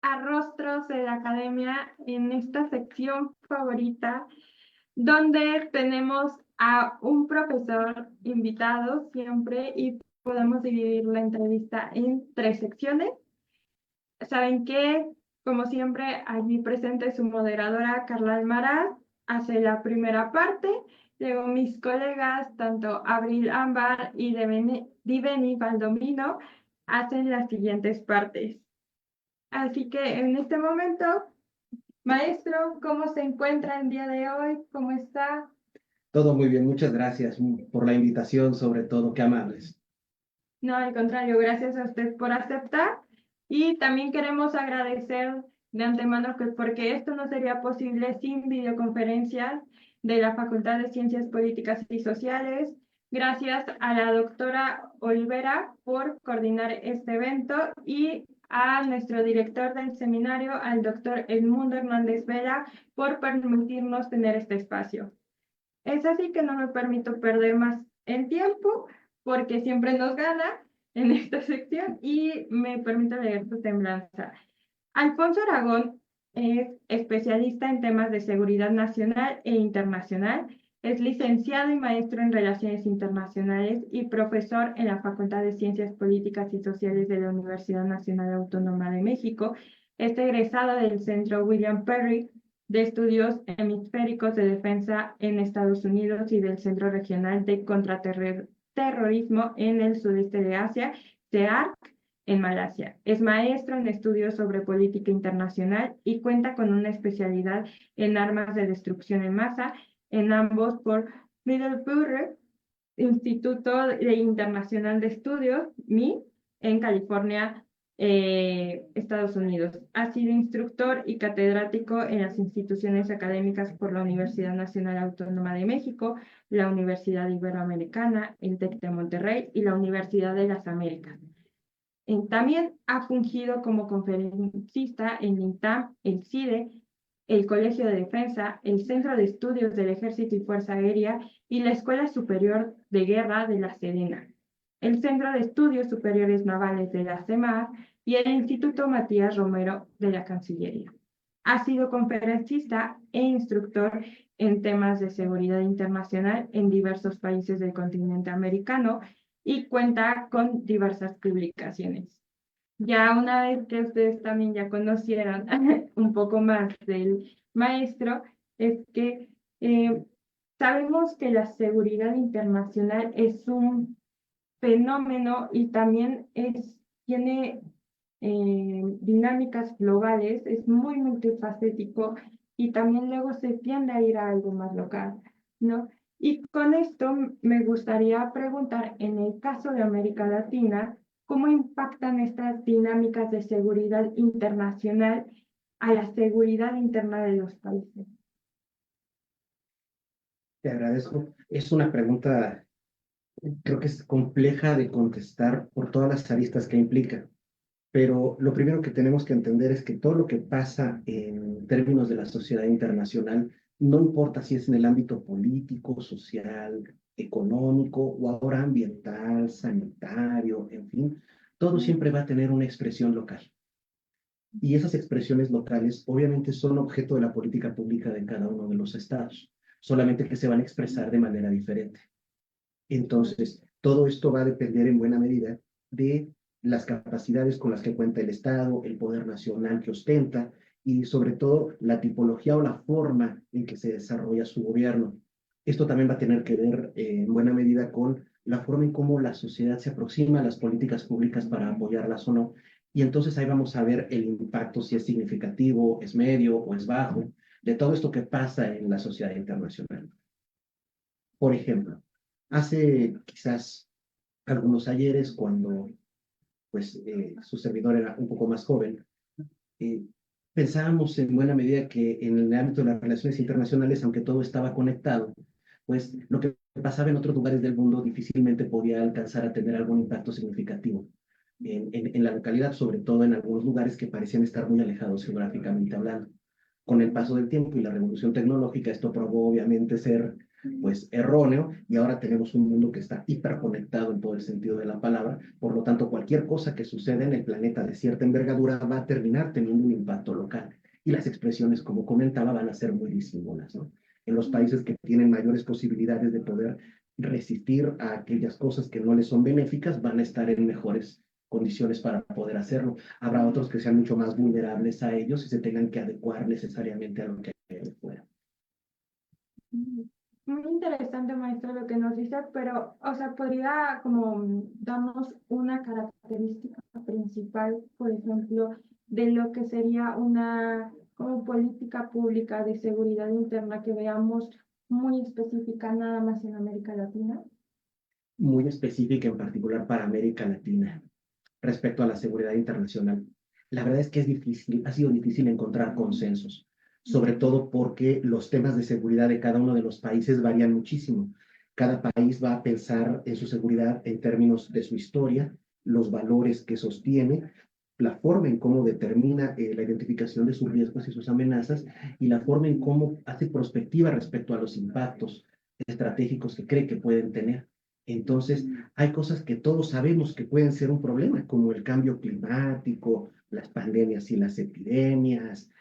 a Rostros de la Academia en esta sección favorita, donde tenemos a un profesor invitado siempre y podemos dividir la entrevista en tres secciones. Saben que, como siempre, allí presente su moderadora Carla Almaraz hace la primera parte. Luego mis colegas, tanto Abril Ámbar y Diveni Valdomino, hacen las siguientes partes. Así que en este momento, maestro, ¿cómo se encuentra el día de hoy? ¿Cómo está? Todo muy bien, muchas gracias por la invitación, sobre todo, qué amables. No, al contrario, gracias a usted por aceptar. Y también queremos agradecer de antemano que porque esto no sería posible sin videoconferencias de la Facultad de Ciencias Políticas y Sociales. Gracias a la doctora Olvera por coordinar este evento y a nuestro director del seminario, al doctor Edmundo Hernández Vela, por permitirnos tener este espacio. Es así que no me permito perder más el tiempo porque siempre nos gana en esta sección y me permito leer tu semblanza. Alfonso Aragón es especialista en temas de seguridad nacional e internacional, es licenciado y maestro en Relaciones Internacionales y profesor en la Facultad de Ciencias Políticas y Sociales de la Universidad Nacional Autónoma de México. Es egresado del Centro William Perry de Estudios Hemisféricos de Defensa en Estados Unidos y del Centro Regional de Contraterrorismo en el Sudeste de Asia, CEARC, en Malasia. Es maestro en estudios sobre política internacional y cuenta con una especialidad en armas de destrucción en masa, en ambos por Middlebury Instituto Internacional de Estudios, MI, en California, Estados Unidos. Ha sido instructor y catedrático en las instituciones académicas por la Universidad Nacional Autónoma de México, la Universidad Iberoamericana, el TEC de Monterrey y la Universidad de las Américas. También ha fungido como conferencista en INTAM, el CIDE, el Colegio de Defensa, el Centro de Estudios del Ejército y Fuerza Aérea y la Escuela Superior de Guerra de la Sedena, el Centro de Estudios Superiores Navales de la CEMAR y el Instituto Matías Romero de la Cancillería. Ha sido conferencista e instructor en temas de seguridad internacional en diversos países del continente americano y cuenta con diversas publicaciones. Ya una vez que ustedes también ya conocieron un poco más del maestro, es que sabemos que la seguridad internacional es un fenómeno y también tiene dinámicas globales, es muy multifacético y también luego se tiende a ir a algo más local, ¿no? Y con esto me gustaría preguntar, en el caso de América Latina, ¿cómo impactan estas dinámicas de seguridad internacional a la seguridad interna de los países? Te agradezco. Es una pregunta, creo que es compleja de contestar por todas las aristas que implica, pero lo primero que tenemos que entender es que todo lo que pasa en términos de la sociedad internacional, no importa si es en el ámbito político, social, económico o ahora ambiental, sanitario, en fin, todo siempre va a tener una expresión local. Y esas expresiones locales obviamente son objeto de la política pública de cada uno de los estados, solamente que se van a expresar de manera diferente. Entonces, todo esto va a depender en buena medida de las capacidades con las que cuenta el Estado, el poder nacional que ostenta y sobre todo la tipología o la forma en que se desarrolla su gobierno. Esto también va a tener que ver en buena medida con la forma en cómo la sociedad se aproxima a las políticas públicas para apoyarlas o no. Y entonces ahí vamos a ver el impacto, si es significativo, es medio o es bajo, de todo esto que pasa en la sociedad internacional. Por ejemplo, hace quizás algunos ayeres, cuando pues, su servidor era un poco más joven, eh, pensábamos en buena medida que en el ámbito de las relaciones internacionales, aunque todo estaba conectado, pues lo que pasaba en otros lugares del mundo difícilmente podía alcanzar a tener algún impacto significativo en la localidad, sobre todo en algunos lugares que parecían estar muy alejados geográficamente hablando. Con el paso del tiempo y la revolución tecnológica, esto probó obviamente ser pues erróneo, y ahora tenemos un mundo que está hiperconectado en todo el sentido de la palabra. Por lo tanto, cualquier cosa que suceda en el planeta de cierta envergadura va a terminar teniendo un impacto local, y las expresiones, como comentaba, van a ser muy disímiles, ¿no? En los países que tienen mayores posibilidades de poder resistir a aquellas cosas que no les son benéficas, van a estar en mejores condiciones para poder hacerlo. Habrá otros que sean mucho más vulnerables a ellos y se tengan que adecuar necesariamente a lo que hay de fuera. Muy interesante, maestro, lo que nos dice, pero, o sea, podría como darnos una característica principal, por ejemplo, de lo que sería una como política pública de seguridad interna que veamos muy específica nada más en América Latina. Muy específica en particular para América Latina respecto a la seguridad internacional. La verdad es que es difícil, ha sido difícil encontrar consensos, sobre todo porque los temas de seguridad de cada uno de los países varían muchísimo. Cada país va a pensar en su seguridad en términos de su historia, los valores que sostiene, la forma en cómo determina la identificación de sus riesgos y sus amenazas, y la forma en cómo hace prospectiva respecto a los impactos estratégicos que cree que pueden tener. Entonces, hay cosas que todos sabemos que pueden ser un problema, como el cambio climático, las pandemias y las epidemias,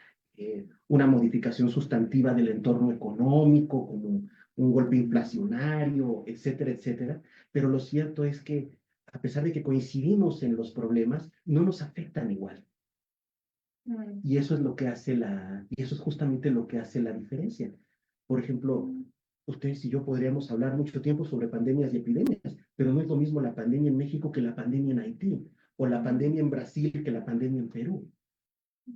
una modificación sustantiva del entorno económico, como un golpe inflacionario, etcétera, etcétera. Pero lo cierto es que, a pesar de que coincidimos en los problemas, no nos afectan igual. Mm. Y eso es lo que hace y eso es justamente lo que hace la diferencia. Por ejemplo, ustedes y yo podríamos hablar mucho tiempo sobre pandemias y epidemias, pero no es lo mismo la pandemia en México que la pandemia en Haití, o la pandemia en Brasil que la pandemia en Perú.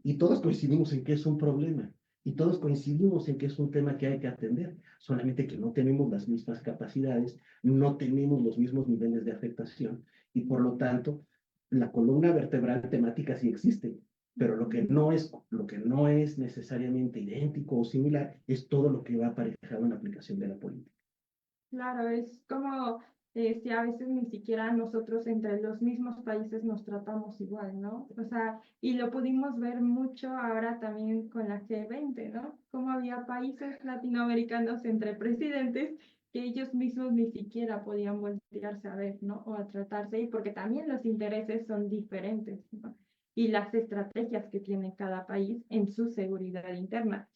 Y todos coincidimos en que es un problema, y todos coincidimos en que es un tema que hay que atender, solamente que no tenemos las mismas capacidades, no tenemos los mismos niveles de afectación, y por lo tanto, la columna vertebral temática sí existe, pero lo que no es necesariamente idéntico o similar es todo lo que va aparejado en la aplicación de la política. Claro, es como si a veces ni siquiera nosotros entre los mismos países nos tratamos igual, ¿no? O sea, y lo pudimos ver mucho ahora también con la G20, ¿no? Como había países latinoamericanos entre presidentes que ellos mismos ni siquiera podían voltearse a ver, ¿no? O a tratarse, y porque también los intereses son diferentes, ¿no? Y las estrategias que tiene cada país en su seguridad interna.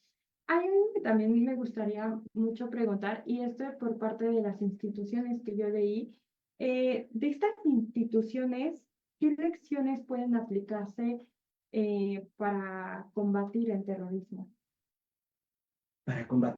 Hay algo que también me gustaría mucho preguntar, y esto es por parte de las instituciones que yo leí. De estas instituciones, ¿qué lecciones pueden aplicarse para combatir el terrorismo? Para combatir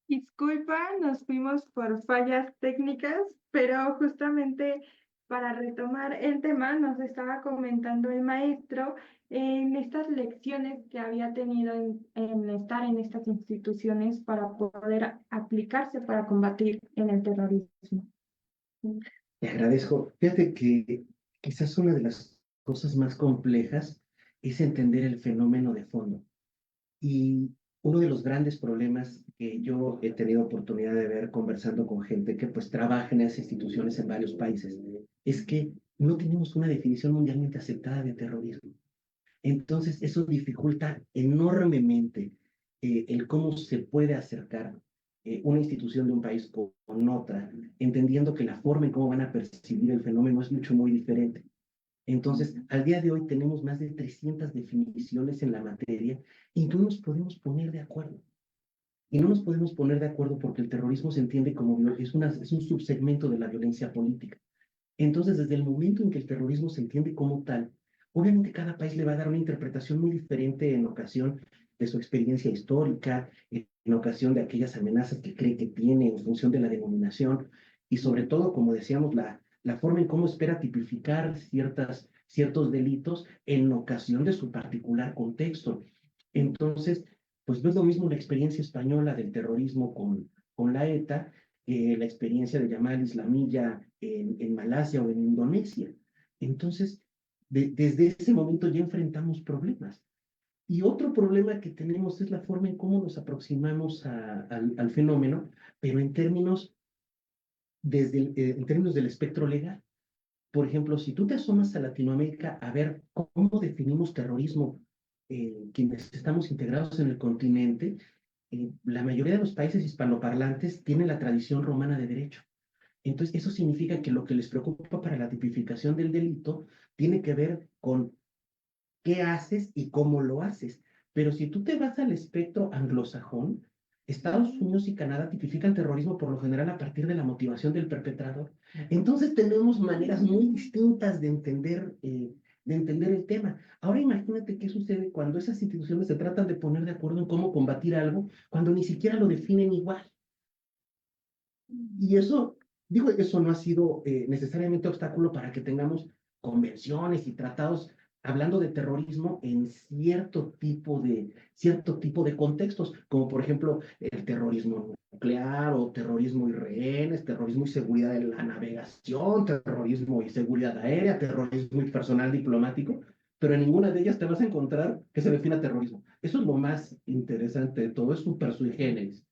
Disculpa, nos fuimos por fallas técnicas, pero justamente para retomar el tema, nos estaba comentando el maestro en estas lecciones que había tenido en estar en estas instituciones para poder aplicarse para combatir en el terrorismo. Te agradezco. Fíjate que quizás una de las cosas más complejas es entender el fenómeno de fondo. Y uno de los grandes problemas que yo he tenido oportunidad de ver conversando con gente que pues trabaja en esas instituciones en varios países es que no tenemos una definición mundialmente aceptada de terrorismo. Entonces, eso dificulta enormemente el cómo se puede acercar una institución de un país con otra, entendiendo que la forma en cómo van a percibir el fenómeno es mucho, muy diferente. Entonces, al día de hoy tenemos más de 300 definiciones en la materia y no nos podemos poner de acuerdo. Y no nos podemos poner de acuerdo porque el terrorismo se entiende como es un subsegmento de la violencia política. Entonces, desde el momento en que el terrorismo se entiende como tal, obviamente cada país le va a dar una interpretación muy diferente en ocasión de su experiencia histórica, en ocasión de aquellas amenazas que cree que tiene en función de la denominación y sobre todo, como decíamos, la forma en cómo espera tipificar ciertos delitos en ocasión de su particular contexto. Entonces, pues no es lo mismo la experiencia española del terrorismo con la ETA la experiencia de Yamal Islamilla en Malasia o en Indonesia. Entonces, desde ese momento ya enfrentamos problemas. Y otro problema que tenemos es la forma en cómo nos aproximamos al fenómeno, pero en términos del espectro legal. Por ejemplo, si tú te asomas a Latinoamérica a ver cómo definimos terrorismo, quienes estamos integrados en el continente, la mayoría de los países hispanoparlantes tienen la tradición romana de derecho. Entonces, eso significa que lo que les preocupa para la tipificación del delito tiene que ver con qué haces y cómo lo haces. Pero si tú te vas al espectro anglosajón, Estados Unidos y Canadá tipifican terrorismo por lo general a partir de la motivación del perpetrador. Entonces tenemos maneras muy distintas de entender el tema. Ahora imagínate qué sucede cuando esas instituciones se tratan de poner de acuerdo en cómo combatir algo, cuando ni siquiera lo definen igual. Y eso, digo, eso no ha sido necesariamente obstáculo para que tengamos convenciones y tratados hablando de terrorismo en cierto tipo de contextos, como por ejemplo el terrorismo nuclear o terrorismo y rehenes, terrorismo y seguridad de la navegación, terrorismo y seguridad aérea, terrorismo y personal diplomático, pero en ninguna de ellas te vas a encontrar que se defina terrorismo. Eso es lo más interesante de todo, es super sui generis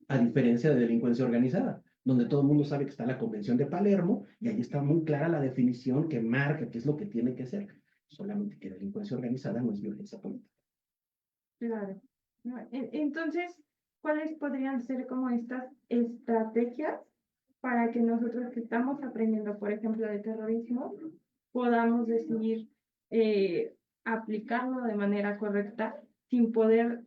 a diferencia de delincuencia organizada, donde todo el mundo sabe que está la Convención de Palermo y ahí está muy clara la definición que marca qué es lo que tiene que ser. Solamente que delincuencia organizada no es violencia política. Claro. No, entonces, ¿cuáles podrían ser como estas estrategias para que nosotros que estamos aprendiendo, por ejemplo, de terrorismo, podamos decidir aplicarlo de manera correcta sin poder,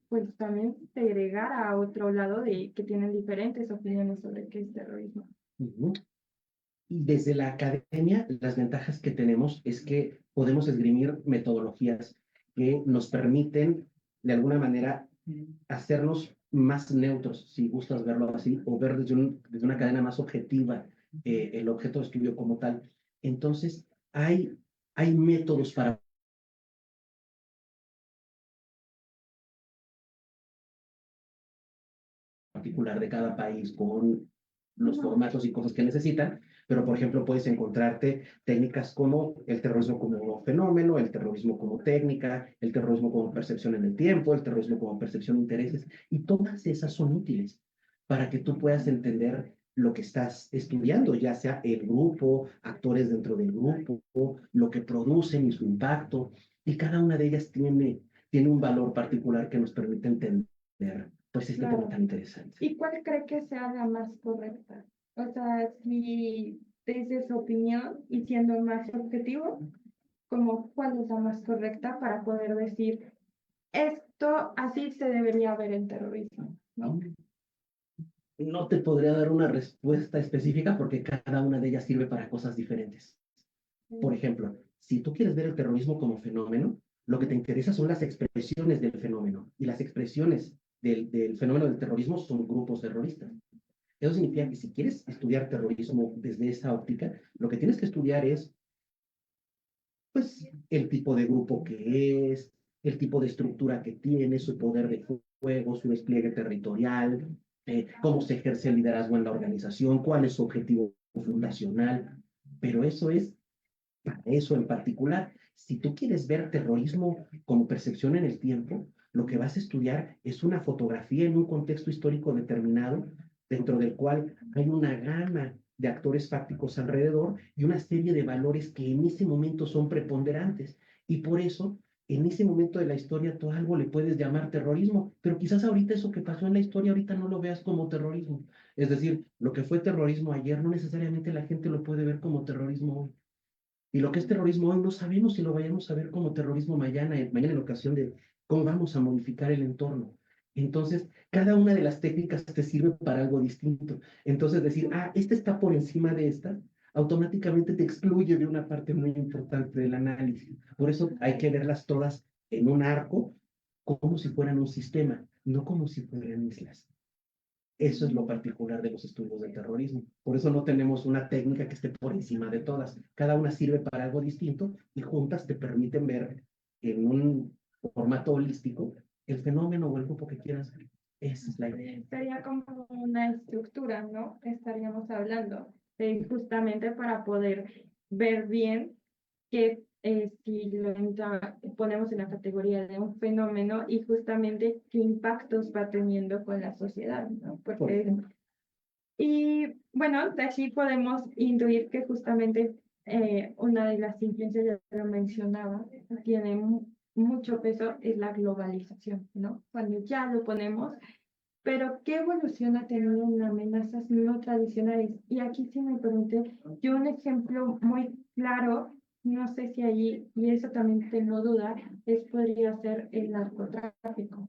pues también segregar a otro lado de que tienen diferentes opiniones sobre qué es terrorismo? Uh-huh. Y desde la academia, las ventajas que tenemos es que podemos esgrimir metodologías que nos permiten, de alguna manera, hacernos más neutros, si gustas verlo así, o ver desde una cadena más objetiva el objeto de estudio como tal. Entonces, hay métodos para particular de cada país con los formatos y cosas que necesitan, pero por ejemplo puedes encontrarte técnicas como el terrorismo como fenómeno, el terrorismo como técnica, el terrorismo como percepción en el tiempo, el terrorismo como percepción de intereses, y todas esas son útiles para que tú puedas entender lo que estás estudiando, ya sea el grupo, actores dentro del grupo, lo que producen y su impacto, y cada una de ellas tiene un valor particular que nos permite entender pues este tema Claro. tan interesante. ¿Y cuál cree que sea la más correcta? O sea, si desde su opinión y siendo más objetivo, como cuál es la más correcta para poder decir esto así se debería ver el terrorismo, ¿no? No te podría dar una respuesta específica porque cada una de ellas sirve para cosas diferentes. Por ejemplo, si tú quieres ver el terrorismo como fenómeno, lo que te interesa son las expresiones del fenómeno. Y las expresiones del fenómeno del terrorismo son grupos terroristas. Eso significa que si quieres estudiar terrorismo desde esa óptica, lo que tienes que estudiar es, pues, el tipo de grupo que es, el tipo de estructura que tiene, su poder de fuego, su despliegue territorial, cómo se ejerce el liderazgo en la organización, cuál es su objetivo fundacional. Pero eso es para eso en particular. Si tú quieres ver terrorismo como percepción en el tiempo, lo que vas a estudiar es una fotografía en un contexto histórico determinado, dentro del cual hay una gama de actores fácticos alrededor y una serie de valores que en ese momento son preponderantes. Y por eso, en ese momento de la historia, tú algo le puedes llamar terrorismo, pero quizás ahorita eso que pasó en la historia, ahorita no lo veas como terrorismo. Es decir, lo que fue terrorismo ayer, no necesariamente la gente lo puede ver como terrorismo hoy. Y lo que es terrorismo hoy no sabemos si lo vayamos a ver como terrorismo mañana, mañana en ocasión de cómo vamos a modificar el entorno. Entonces, cada una de las técnicas te sirve para algo distinto. Entonces, decir, esta está por encima de esta, automáticamente te excluye de una parte muy importante del análisis. Por eso hay que verlas todas en un arco, como si fueran un sistema, no como si fueran islas. Eso es lo particular de los estudios del terrorismo. Por eso no tenemos una técnica que esté por encima de todas. Cada una sirve para algo distinto y juntas te permiten ver en un formato holístico el fenómeno o el grupo que quieras ver. Esa es la idea. Sería como una estructura, ¿no? Estaríamos hablando justamente para poder ver bien que si ponemos en la categoría de un fenómeno y justamente qué impactos va teniendo con la sociedad, ¿no? Porque, y bueno, de aquí podemos intuir que justamente una de las influencias, ya lo mencionaba, tiene mucho peso, es la globalización, ¿no? Cuando ya lo ponemos, pero ¿qué evolución ha tenido en amenazas no tradicionales? Y aquí sí me permite, yo un ejemplo muy claro, no sé si allí, y eso también tengo duda, podría ser el narcotráfico.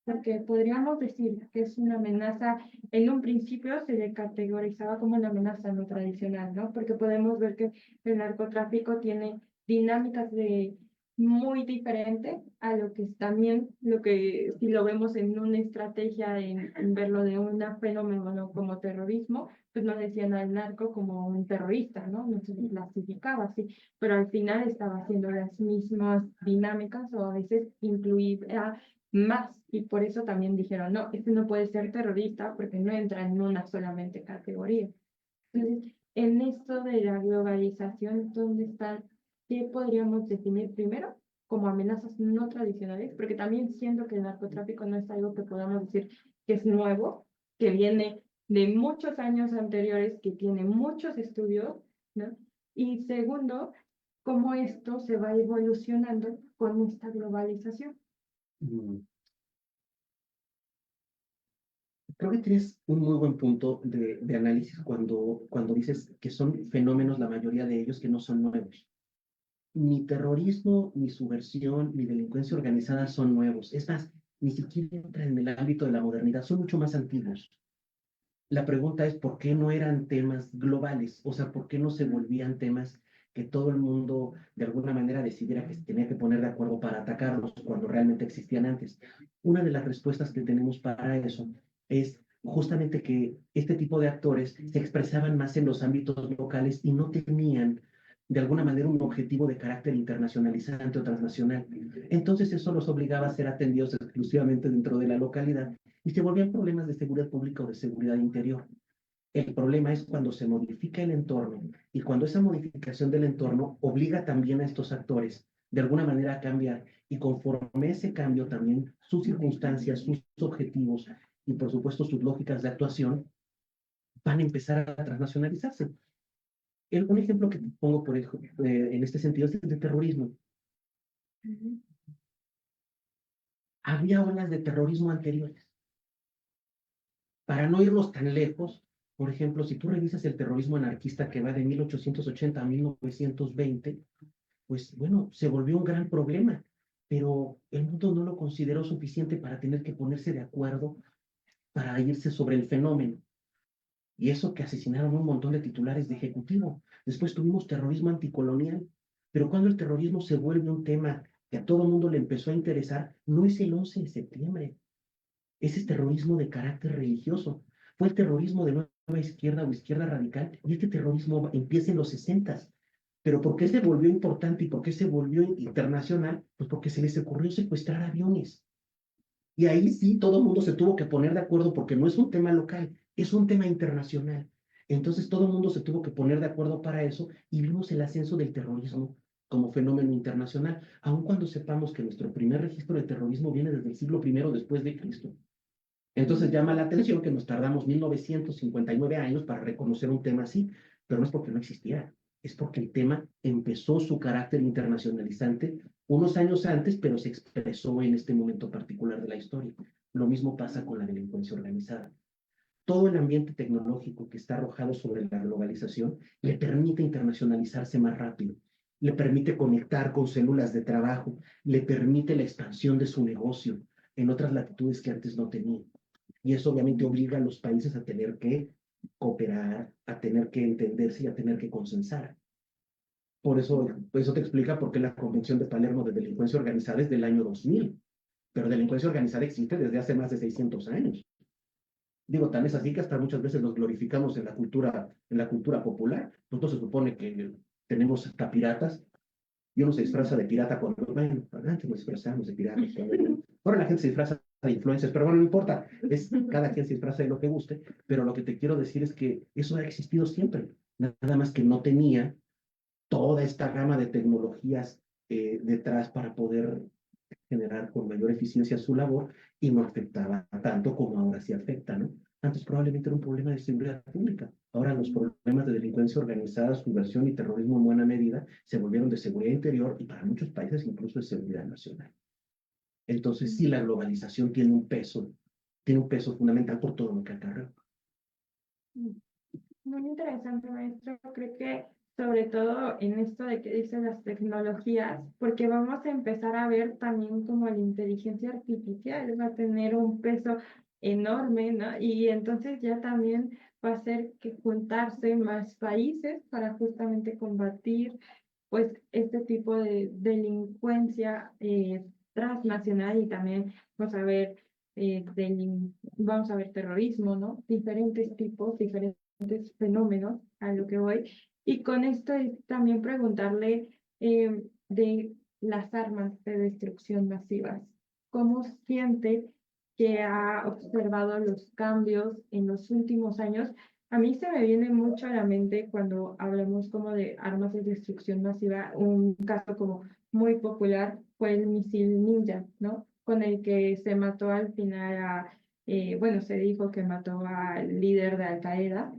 Porque podríamos decir que es una amenaza, en un principio se le categorizaba como una amenaza no tradicional, ¿no? Porque podemos ver que el narcotráfico tiene dinámicas de muy diferente a lo que es también lo que si lo vemos en una estrategia en verlo de un fenómeno ¿no? como terrorismo, pues no decían al narco como un terrorista, ¿no? No se le clasificaba así, pero al final estaba haciendo las mismas dinámicas o a veces incluía más, y por eso también dijeron, no, este no puede ser terrorista porque no entra en una solamente categoría. Entonces, en esto de la globalización, ¿dónde está? ¿Qué podríamos definir primero como amenazas no tradicionales? Porque también siento que el narcotráfico no es algo que podamos decir que es nuevo, que viene de muchos años anteriores, que tiene muchos estudios, ¿no? Y segundo, cómo esto se va evolucionando con esta globalización. Mm, Creo que tienes un muy buen punto de análisis cuando dices que son fenómenos, la mayoría de ellos, que no son nuevos. Ni terrorismo, ni subversión, ni delincuencia organizada son nuevos. Es más, ni siquiera entran en el ámbito de la modernidad, son mucho más antiguos. La pregunta es por qué no eran temas globales, o sea, por qué no se volvían temas que todo el mundo de alguna manera decidiera que se tenía que poner de acuerdo para atacarlos cuando realmente existían antes. Una de las respuestas que tenemos para eso es justamente que este tipo de actores se expresaban más en los ámbitos locales y no tenían de alguna manera un objetivo de carácter internacionalizante o transnacional. Entonces eso los obligaba a ser atendidos exclusivamente dentro de la localidad y se volvían problemas de seguridad pública o de seguridad interior. El problema es cuando se modifica el entorno y cuando esa modificación del entorno obliga también a estos actores de alguna manera a cambiar y conforme ese cambio también sus circunstancias, sus objetivos y por supuesto sus lógicas de actuación van a empezar a transnacionalizarse. Un ejemplo que te pongo en este sentido es el de terrorismo. Había olas de terrorismo anteriores. Para no irnos tan lejos, por ejemplo, si tú revisas el terrorismo anarquista que va de 1880 a 1920, pues bueno, se volvió un gran problema, pero el mundo no lo consideró suficiente para tener que ponerse de acuerdo para irse sobre el fenómeno. Y eso que asesinaron un montón de titulares de ejecutivo. Después tuvimos terrorismo anticolonial, pero cuando el terrorismo se vuelve un tema que a todo el mundo le empezó a interesar, no es el 11 de septiembre, ese es terrorismo de carácter religioso. fue el terrorismo de nueva izquierda o izquierda radical, y este terrorismo empieza en los 60. Pero ¿por qué se volvió importante y por qué se volvió internacional? Pues porque se les ocurrió secuestrar aviones. Y ahí sí todo el mundo se tuvo que poner de acuerdo porque no es un tema local, es un tema internacional. Entonces todo el mundo se tuvo que poner de acuerdo para eso y vimos el ascenso del terrorismo como fenómeno internacional, aun cuando sepamos que nuestro primer registro de terrorismo viene desde el siglo I después de Cristo. Entonces llama la atención que nos tardamos 1959 años para reconocer un tema así, pero no es porque no existiera, es porque el tema empezó su carácter internacionalizante unos años antes, pero se expresó en este momento particular de la historia. Lo mismo pasa con la delincuencia organizada. Todo el ambiente tecnológico que está arrojado sobre la globalización le permite internacionalizarse más rápido, le permite conectar con células de trabajo, le permite la expansión de su negocio en otras latitudes que antes no tenía. Y eso obviamente obliga a los países a tener que cooperar, a tener que entenderse y a tener que consensar. Por eso te explica por qué la Convención de Palermo de Delincuencia Organizada es del año 2000, pero delincuencia organizada existe desde hace más de 600 años. Digo, tal es así que hasta muchas veces nos glorificamos en la cultura popular. Nosotros se supone que tenemos hasta piratas y uno se disfraza de pirata cuando, bueno, antes nos disfrazamos de piratas. Ahora la gente se disfraza de influencers, pero bueno, no importa, es cada quien se disfraza de lo que guste, pero lo que te quiero decir es que eso ha existido siempre, nada más que no tenía toda esta gama de tecnologías detrás para poder generar con mayor eficiencia su labor y no afectaba tanto como ahora sí afecta, ¿no? Antes probablemente era un problema de seguridad pública. Ahora los problemas de delincuencia organizada, subversión y terrorismo en buena medida se volvieron de seguridad interior y para muchos países incluso de seguridad nacional. Entonces sí, la globalización tiene un peso fundamental por todo lo que acarrea. Muy interesante, maestro. Creo que sobre todo en esto de que dicen las tecnologías, porque vamos a empezar a ver también como la inteligencia artificial va a tener un peso enorme, ¿no? Y entonces ya también va a ser que juntarse más países para justamente combatir pues este tipo de delincuencia transnacional y también vamos a ver vamos a ver terrorismo, ¿no? Diferentes tipos, diferentes fenómenos a lo que voy. Y con esto es también preguntarle de las armas de destrucción masivas. ¿Cómo siente que ha observado los cambios en los últimos años? A mí se me viene mucho a la mente cuando hablamos como de armas de destrucción masiva, un caso como muy popular fue el misil Ninja, ¿no? Con el que se mató al final bueno, se dijo que mató al líder de Al Qaeda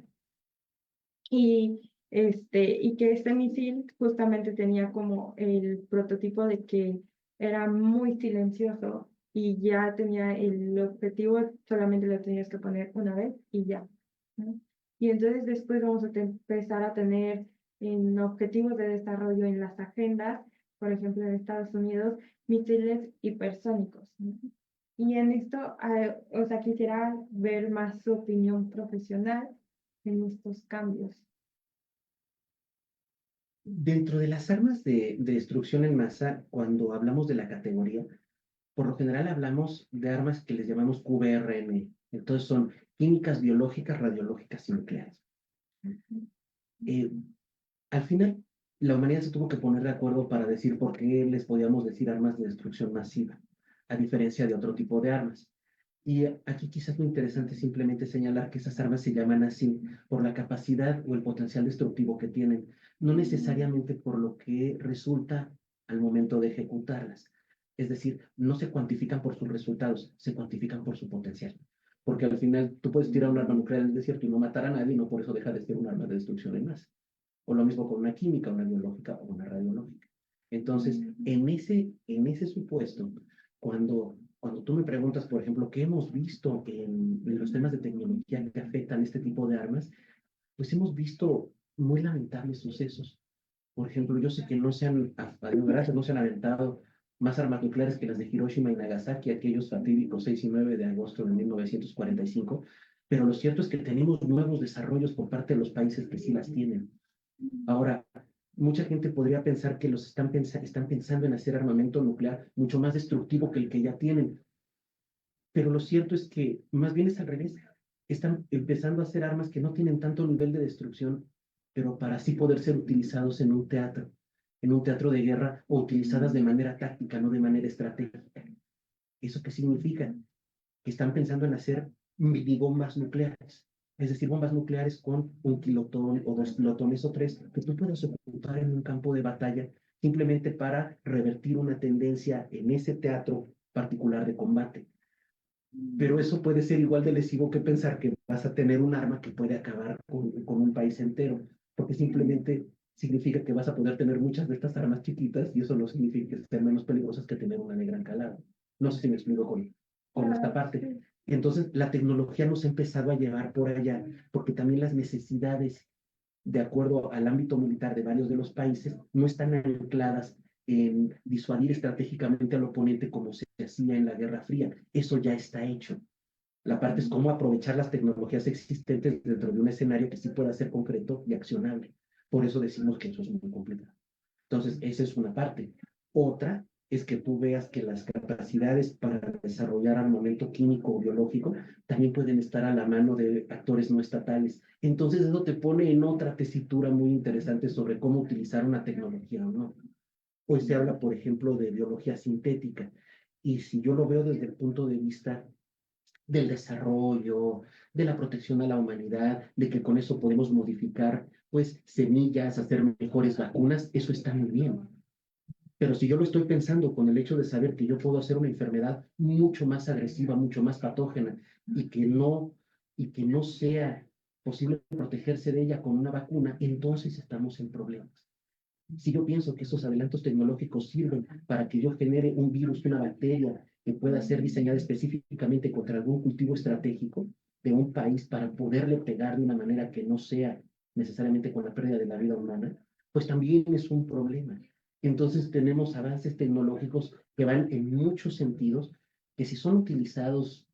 y que este misil justamente tenía como el prototipo de que era muy silencioso y ya tenía el objetivo, solamente lo tenías que poner una vez y ya, ¿no? Y entonces después vamos a empezar a tener en objetivos de desarrollo en las agendas, por ejemplo en Estados Unidos, misiles hipersónicos, ¿no? Y en esto, o sea, quisiera ver más su opinión profesional en estos cambios. Dentro de las armas de destrucción en masa, cuando hablamos de la categoría, por lo general hablamos de armas que les llamamos QBRN. Entonces son químicas, biológicas, radiológicas y nucleares. Eh, Al final, la humanidad se tuvo que poner de acuerdo para decir por qué les podíamos decir armas de destrucción masiva, a diferencia de otro tipo de armas. Y aquí quizás lo interesante es simplemente señalar que esas armas se llaman así por la capacidad o el potencial destructivo que tienen, no necesariamente por lo que resulta al momento de ejecutarlas. Es decir, no se cuantifican por sus resultados, se cuantifican por su potencial. Porque al final tú puedes tirar un arma nuclear en el desierto y no matar a nadie, y no por eso deja de ser un arma de destrucción en masa. O lo mismo con una química, una biológica o una radiológica. Entonces, en ese supuesto, cuando tú me preguntas, por ejemplo, ¿qué hemos visto en los temas de tecnología que afectan este tipo de armas? Pues hemos visto muy lamentables sucesos. Por ejemplo, yo sé que a Dios gracias, no se han aventado más armas nucleares que las de Hiroshima y Nagasaki, aquellos fatídicos 6 y 9 de agosto de 1945, pero lo cierto es que tenemos nuevos desarrollos por parte de los países que sí las tienen. Ahora, mucha gente podría pensar que están pensando en hacer armamento nuclear mucho más destructivo que el que ya tienen, pero lo cierto es que más bien es al revés. están empezando a hacer armas que no tienen tanto nivel de destrucción, pero para así poder ser utilizados en un teatro de guerra o utilizadas de manera táctica, no de manera estratégica. ¿Eso qué significa? Que están pensando en hacer minibombas nucleares, es decir, bombas nucleares con un kilotón o dos kilotones o tres que tú puedas ocupar en un campo de batalla simplemente para revertir una tendencia en ese teatro particular de combate. Pero eso puede ser igual de lesivo que pensar que vas a tener un arma que puede acabar con un país entero, porque simplemente significa que vas a poder tener muchas de estas armas chiquitas y eso no significa que sean menos peligrosas que tener una de gran calado. No sé si me explico con esta Claro, parte. sí. Y entonces la tecnología nos ha empezado a llevar por allá, porque también las necesidades, de acuerdo al ámbito militar de varios de los países, no están ancladas en disuadir estratégicamente al oponente como se hacía en la Guerra Fría. Eso ya está hecho. La parte es cómo aprovechar las tecnologías existentes dentro de un escenario que sí pueda ser concreto y accionable. Por eso decimos que eso es muy complicado. Entonces, esa es una parte. Otra es que tú veas que las capacidades para desarrollar armamento químico o biológico también pueden estar a la mano de actores no estatales. Entonces, eso te pone en otra tesitura muy interesante sobre cómo utilizar una tecnología o no. Hoy se habla, por ejemplo, de biología sintética. Y si yo lo veo desde el punto de vista del desarrollo, de la protección a la humanidad, de que con eso podemos modificar, pues, semillas, hacer mejores vacunas, eso está muy bien. Pero si yo lo estoy pensando con el hecho de saber que yo puedo hacer una enfermedad mucho más agresiva, mucho más patógena, y y que no sea posible protegerse de ella con una vacuna, entonces estamos en problemas. Si yo pienso que esos adelantos tecnológicos sirven para que yo genere un virus, una bacteria que pueda ser diseñada específicamente contra algún cultivo estratégico de un país para poderle pegar de una manera que no sea necesariamente con la pérdida de la vida humana, pues también es un problema. Entonces tenemos avances tecnológicos que van en muchos sentidos, que si son utilizados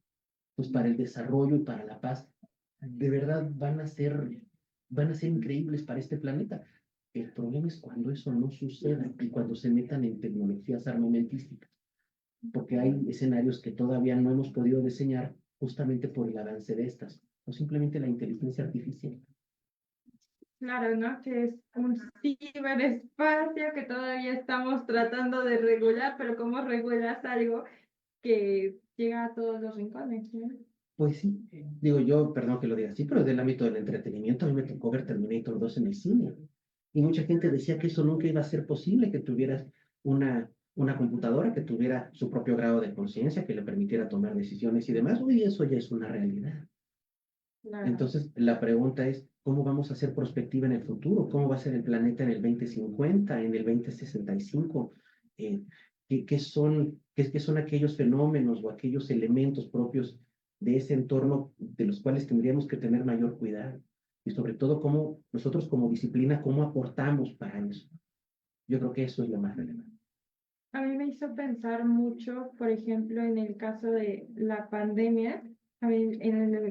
pues para el desarrollo y para la paz, de verdad van a ser increíbles para este planeta. El problema es cuando eso no suceda y cuando se metan en tecnologías armamentísticas, porque hay escenarios que todavía no hemos podido diseñar justamente por el avance de estas, o simplemente la inteligencia artificial. Claro, ¿no? Que es un ciberespacio que todavía estamos tratando de regular, pero ¿cómo regulas algo que llega a todos los rincones, ¿no? Pues sí, digo yo, perdón que lo diga así, pero del ámbito del entretenimiento, a mí me tocó ver Terminator 2 en el cine. Y mucha gente decía que eso nunca iba a ser posible, que tuvieras una computadora que tuviera su propio grado de conciencia, que le permitiera tomar decisiones y demás. Hoy eso ya es una realidad. Claro. Entonces, la pregunta es, ¿cómo vamos a hacer prospectiva en el futuro? ¿Cómo va a ser el planeta en el 2050, en el 2065? Eh, qué son aquellos fenómenos o aquellos elementos propios de ese entorno de los cuales tendríamos que tener mayor cuidado? Y sobre todo, cómo nosotros como disciplina, cómo aportamos para eso. Yo creo que eso es lo más relevante. A mí me hizo pensar mucho, por ejemplo, en el caso de la pandemia, a mí,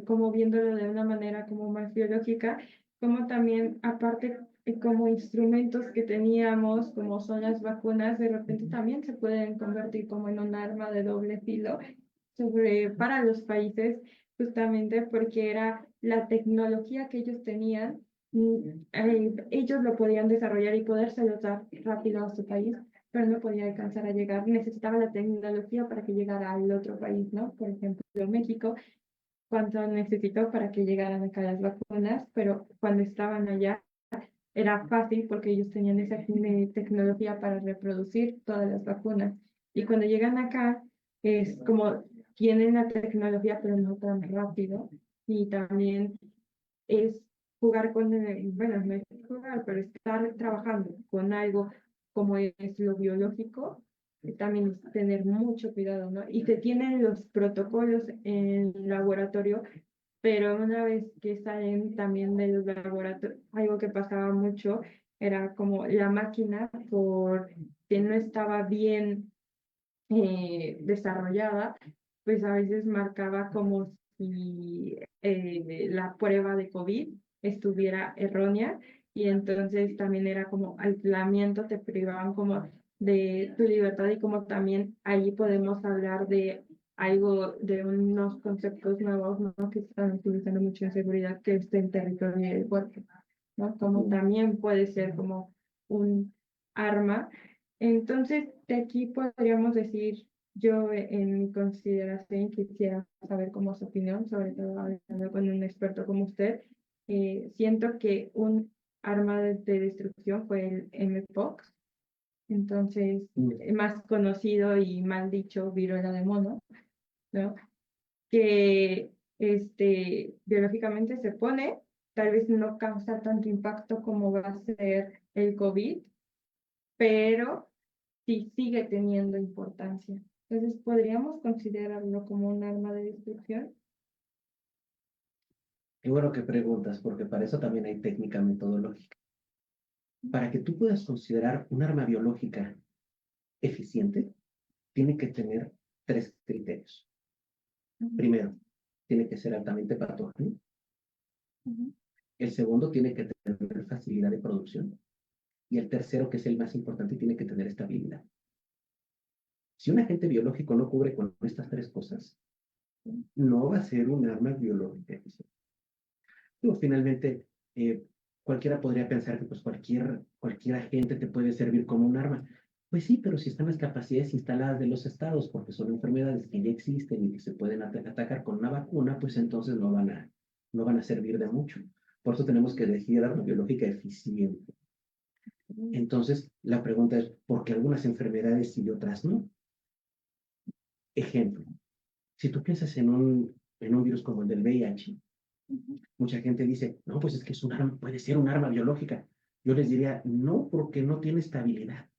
como viéndolo de una manera como más biológica, como también, aparte, como instrumentos que teníamos, como son las vacunas, de repente también se pueden convertir como en un arma de doble filo para los países, justamente porque era la tecnología que ellos tenían, ellos lo podían desarrollar y podérselo dar rápido a su país, pero no podía alcanzar a llegar, necesitaba la tecnología para que llegara al otro país, ¿no? Por ejemplo, México, cuánto necesitó para que llegaran acá las vacunas, pero cuando estaban allá era fácil porque ellos tenían esa tecnología para reproducir todas las vacunas. Y cuando llegan acá, es como tienen la tecnología, pero no tan rápido. Y también es jugar con, bueno, no es jugar, pero estar trabajando con algo como es lo biológico, también es tener mucho cuidado, ¿no? Y se tienen los protocolos en laboratorio, pero una vez que salen también de los laboratorios, algo que pasaba mucho era como la máquina, por que no estaba bien desarrollada, pues a veces marcaba como si la prueba de COVID estuviera errónea y entonces también era como aislamiento, te privaban como de tu libertad y como también ahí podemos hablar de algo de unos conceptos nuevos, ¿no? Que se están utilizando mucho en seguridad, que es el territorio y el cuerpo, ¿no? Como también puede ser como un arma. Entonces, de aquí podríamos decir, yo en mi consideración quisiera saber cómo su opinión, sobre todo hablando con un experto como usted. Siento que un arma de destrucción fue el MPOX, entonces más conocido y mal dicho viruela de mono, ¿no? Que biológicamente se pone, tal vez no causa tanto impacto como va a ser el COVID, pero sí sigue teniendo importancia. Entonces, ¿podríamos considerarlo como un arma de destrucción? Qué bueno que preguntas, porque para eso también hay técnica metodológica. Para que tú puedas considerar un arma biológica eficiente, tiene que tener tres criterios. Ujú, Primero, tiene que ser altamente patógeno. ujú, El segundo, tiene que tener facilidad de producción. Y el tercero, que es el más importante, tiene que tener estabilidad. Si un agente biológico no cubre con estas tres cosas, no va a ser un arma biológica eficiente. Digo, finalmente, cualquiera podría pensar que pues, cualquier agente te puede servir como un arma. Pues sí, pero si están las capacidades instaladas de los estados, porque son enfermedades que ya existen y que se pueden atacar con una vacuna, pues entonces no van a servir de mucho. Por eso tenemos que elegir arma biológica eficiente. ujú, Entonces, la pregunta es, ¿por qué algunas enfermedades y otras no? Ejemplo, si tú piensas en un virus como el del VIH, ujú. mucha gente dice, no, pues es que es un arma, puede ser un arma biológica. Yo les diría, no, porque no tiene estabilidad.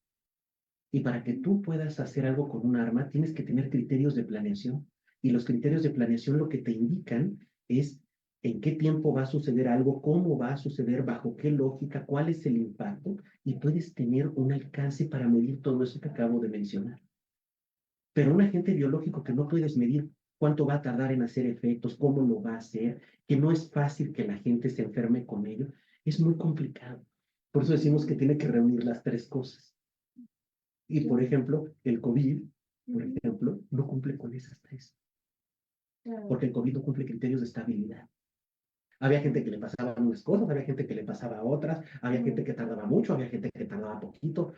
Y para que tú puedas hacer algo con un arma, tienes que tener criterios de planeación. Y los criterios de planeación lo que te indican es en qué tiempo va a suceder algo, cómo va a suceder, bajo qué lógica, cuál es el impacto, y puedes tener un alcance para medir todo eso que acabo de mencionar. Pero un agente biológico que no puedes medir cuánto va a tardar en hacer efectos, cómo lo va a hacer, que no es fácil que la gente se enferme con ello, es muy complicado. Por eso decimos que tiene que reunir las tres cosas. Y, por Claro, ejemplo, el COVID, por ujú, ejemplo, no cumple con esas tres, claro, porque el COVID no cumple criterios de estabilidad. Había gente que le pasaba unas cosas, había gente que le pasaba otras, había gente ujú, que tardaba mucho, había gente que tardaba poquito.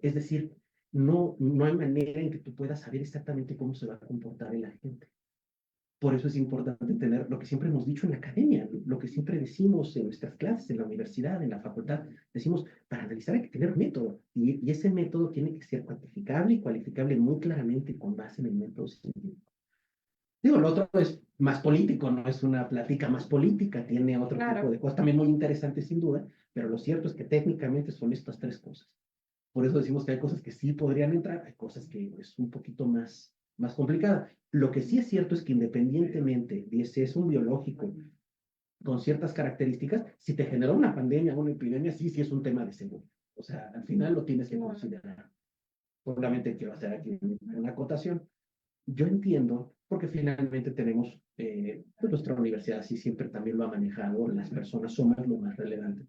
Es decir, no hay manera en que tú puedas saber exactamente cómo se va a comportar el agente. Por eso es importante tener lo que siempre hemos dicho en la academia, lo que siempre decimos en nuestras clases, en la universidad, en la facultad. Decimos, para analizar hay que tener método y ese método tiene que ser cuantificable y cualificable muy claramente con base en el método científico. Digo, lo otro es más político, no es una plática más política, tiene otro tipo claro. de cosas también muy interesantes sin duda, pero lo cierto es que técnicamente son estas tres cosas. Por eso decimos que hay cosas que sí podrían entrar, hay cosas que es un poquito más complicada. Lo que sí es cierto es que independientemente de si es un biológico con ciertas características, si te generó una pandemia o una epidemia, sí es un tema de seguro. O sea, al final lo tienes que Claro. considerar. Solamente quiero hacer aquí una acotación. Yo entiendo, porque finalmente tenemos, pues nuestra universidad sí siempre también lo ha manejado, las personas somos lo más relevante.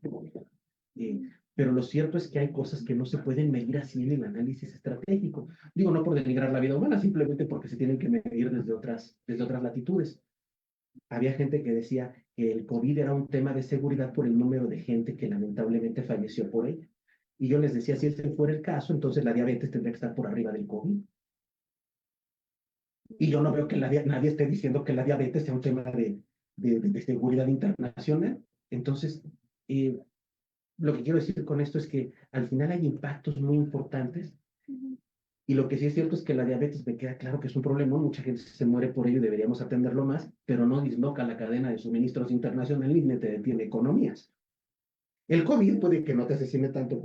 Eh, pero lo cierto es que hay cosas que no se pueden medir así en el análisis estratégico. Digo, no por denigrar la vida humana, simplemente porque se tienen que medir desde otras latitudes. Había gente que decía que el COVID era un tema de seguridad por el número de gente que lamentablemente falleció por ello. Y yo les decía, si ese fuera el caso, entonces la diabetes tendría que estar por arriba del COVID. Y yo no veo que nadie esté diciendo que la diabetes sea un tema de seguridad internacional. Entonces, eh, lo que quiero decir con esto es que al final hay impactos muy importantes Ujú. y lo que sí es cierto es que la diabetes me queda claro que es un problema, mucha gente se muere por ello y deberíamos atenderlo más, pero no disloca la cadena de suministros internacional ni te detiene economías. El COVID puede que no te asesine tanto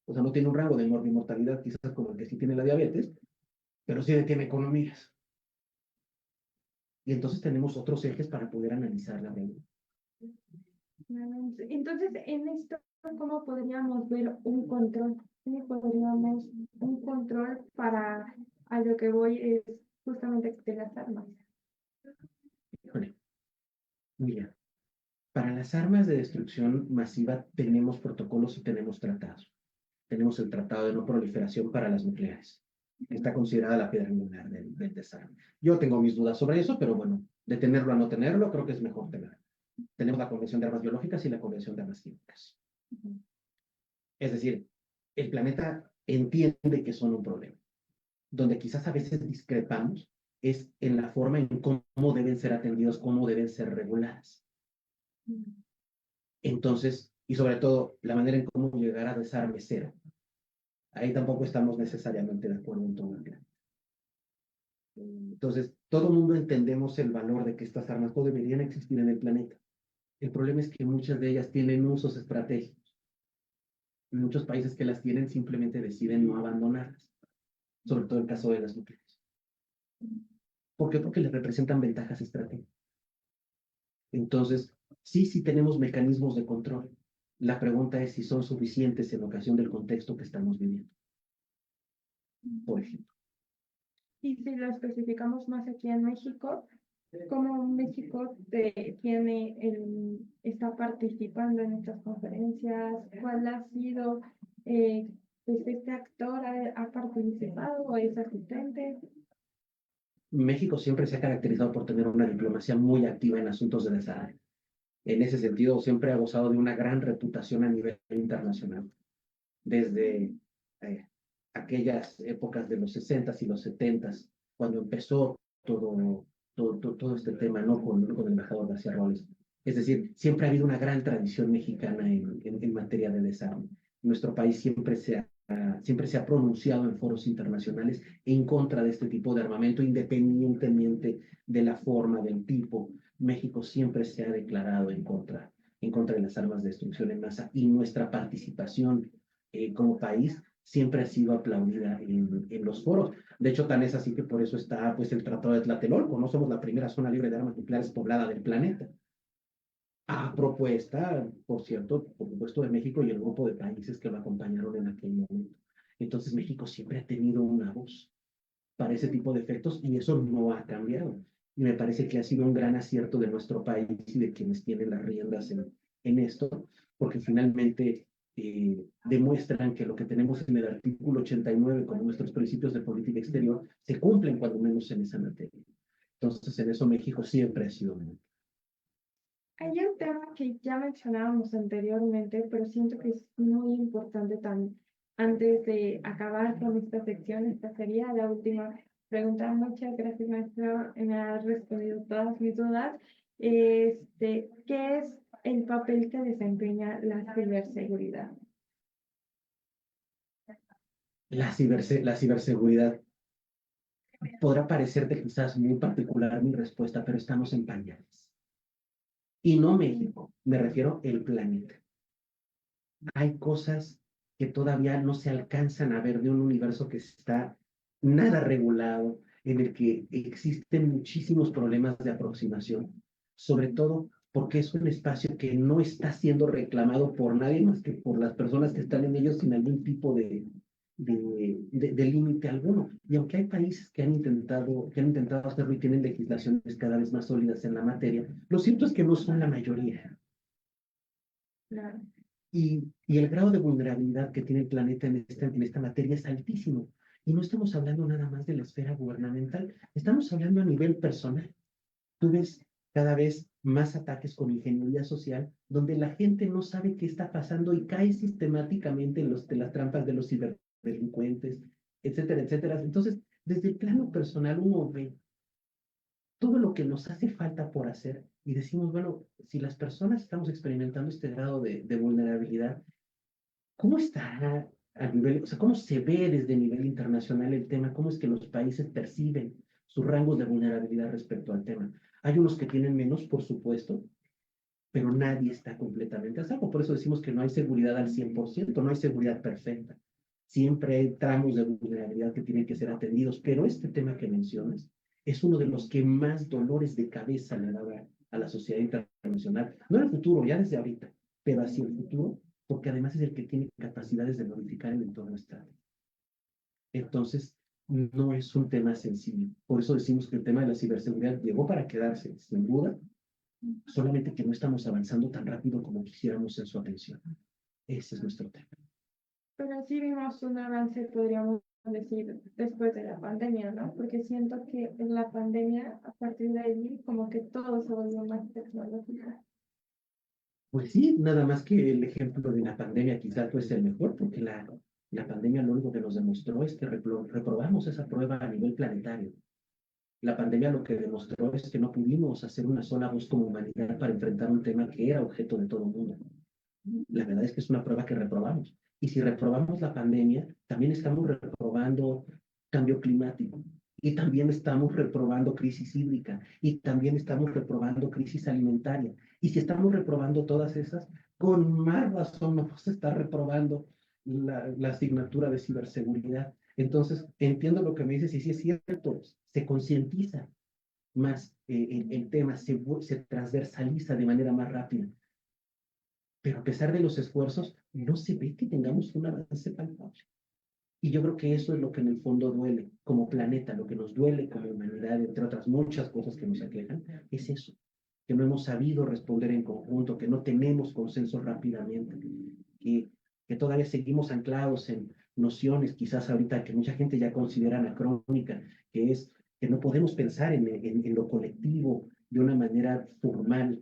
o sea, no tiene un rango de mortalidad quizás como el que sí tiene la diabetes, pero sí detiene economías. Y entonces tenemos otros ejes para poder analizar la realidad. Entonces, en esto, ¿cómo podríamos ver un control? ¿Cómo podríamos un control para a lo que voy es justamente de las armas? Híjole, mira, para las armas de destrucción masiva tenemos protocolos y tenemos tratados. Tenemos el Tratado de No Proliferación para las Nucleares. está considerada la piedra angular del desarme. Yo tengo mis dudas sobre eso, pero bueno, de tenerlo a no tenerlo, creo que es mejor tenerlo. Tenemos la Convención de Armas Biológicas y la Convención de Armas Químicas. Es decir, el planeta entiende que son un problema. Donde quizás a veces discrepamos es en la forma en cómo deben ser atendidos, cómo deben ser reguladas. Entonces, y sobre todo, la manera en cómo llegar a desarme cero. Ahí tampoco estamos necesariamente de acuerdo en todo el plan. Entonces, todo el mundo entendemos el valor de que estas armas no deberían existir en el planeta. El problema es que muchas de ellas tienen usos estratégicos. Muchos países que las tienen simplemente deciden no abandonarlas, sobre todo el caso de las nucleares. ¿Por qué? Porque les representan ventajas estratégicas. Entonces, sí tenemos mecanismos de control. La pregunta es si son suficientes en ocasión del contexto que estamos viviendo, por ejemplo. Y si lo especificamos más aquí en México, ¿cómo México está participando en estas conferencias? ¿Cuál ha sido, pues este actor ha participado o es asistente? México siempre se ha caracterizado por tener una diplomacia muy activa en asuntos de desarrollo. En ese sentido, siempre ha gozado de una gran reputación a nivel internacional. Desde aquellas épocas de los 60s y los 70s, cuando empezó todo este tema, ¿no? Con el embajador García Robles. Es decir, siempre ha habido una gran tradición mexicana en materia de desarme. Nuestro país siempre se ha pronunciado en foros internacionales en contra de este tipo de armamento, independientemente de la forma, del tipo. México siempre se ha declarado en contra de las armas de destrucción en masa y nuestra participación como país siempre ha sido aplaudida en los foros. De hecho, tan es así que por eso está pues, el Tratado de Tlatelolco. No somos la primera zona libre de armas nucleares poblada del planeta. A propuesta, por cierto, por supuesto, de México y el grupo de países que lo acompañaron en aquel momento. Entonces, México siempre ha tenido una voz para ese tipo de efectos y eso no ha cambiado. Y me parece que ha sido un gran acierto de nuestro país y de quienes tienen las riendas en esto, porque finalmente demuestran que lo que tenemos en el artículo 89 como nuestros principios de política exterior se cumplen cuando menos en esa materia. Entonces, en eso México siempre ha sido. Hay un tema que ya mencionábamos anteriormente, pero siento que es muy importante también. Antes de acabar con esta sección, esta sería la última pregunta. Muchas gracias, maestro. Me ha respondido todas mis dudas. ¿Qué es el papel que desempeña la ciberseguridad? La ciberseguridad podrá parecerte quizás muy particular mi respuesta, pero estamos en pañales. Y no México, me refiero al planeta. Hay cosas que todavía no se alcanzan a ver de un universo que está nada regulado, en el que existen muchísimos problemas de aproximación, sobre todo porque es un espacio que no está siendo reclamado por nadie más que por las personas que están en ellos sin algún tipo de límite alguno. Y aunque hay países que han intentado hacerlo y tienen legislaciones cada vez más sólidas en la materia, lo cierto es que no son la mayoría. Claro. Y el grado de vulnerabilidad que tiene el planeta en esta materia es altísimo. Y no estamos hablando nada más de la esfera gubernamental, estamos hablando a nivel personal. Tú ves cada vez más ataques con ingeniería social, donde la gente no sabe qué está pasando y cae sistemáticamente en de las trampas de los ciberdelincuentes, etcétera, etcétera. Entonces, desde el plano personal, uno ve todo lo que nos hace falta por hacer y decimos, bueno, si las personas estamos experimentando este grado de vulnerabilidad, ¿cómo está a nivel, o sea, cómo se ve desde el nivel internacional el tema? ¿Cómo es que los países perciben sus rangos de vulnerabilidad respecto al tema? Hay unos que tienen menos, por supuesto, pero nadie está completamente a salvo. Por eso decimos que no hay seguridad al 100%, no hay seguridad perfecta. Siempre hay tramos de vulnerabilidad que tienen que ser atendidos, pero este tema que mencionas es uno de los que más dolores de cabeza le da a la sociedad internacional. No en el futuro, ya desde ahorita, pero hacia el futuro, porque además es el que tiene capacidades de modificar el entorno estable. Entonces, no es un tema sencillo. Por eso decimos que el tema de la ciberseguridad llegó para quedarse, sin duda, solamente que no estamos avanzando tan rápido como quisiéramos en su atención. Ese es nuestro tema. Pero sí vimos un avance, podríamos decir después de la pandemia, ¿no? Porque siento que en la pandemia, a partir de ahí, como que todo se volvió más tecnológico. Pues sí, nada más que el ejemplo de la pandemia quizás fue el mejor, porque la pandemia lo único que nos demostró es que reprobamos esa prueba a nivel planetario. La pandemia lo que demostró es que no pudimos hacer una sola voz como humanidad para enfrentar un tema que era objeto de todo el mundo. La verdad es que es una prueba que reprobamos. Y si reprobamos la pandemia, también estamos reprobando cambio climático. Y también estamos reprobando crisis hídrica. Y también estamos reprobando crisis alimentaria. Y si estamos reprobando todas esas, con más razón vamos a estar reprobando la asignatura de ciberseguridad. Entonces, entiendo lo que me dices y sí es cierto, se concientiza más el tema, se transversaliza de manera más rápida, pero a pesar de los esfuerzos, no se ve que tengamos un avance palpable. Y yo creo que eso es lo que en el fondo duele como planeta, lo que nos duele como humanidad, entre otras muchas cosas que nos aquejan, es eso, que no hemos sabido responder en conjunto, que no tenemos consenso rápidamente, que, que todavía seguimos anclados en nociones, quizás ahorita que mucha gente ya considera anacrónica, que es que no podemos pensar en lo colectivo de una manera formal,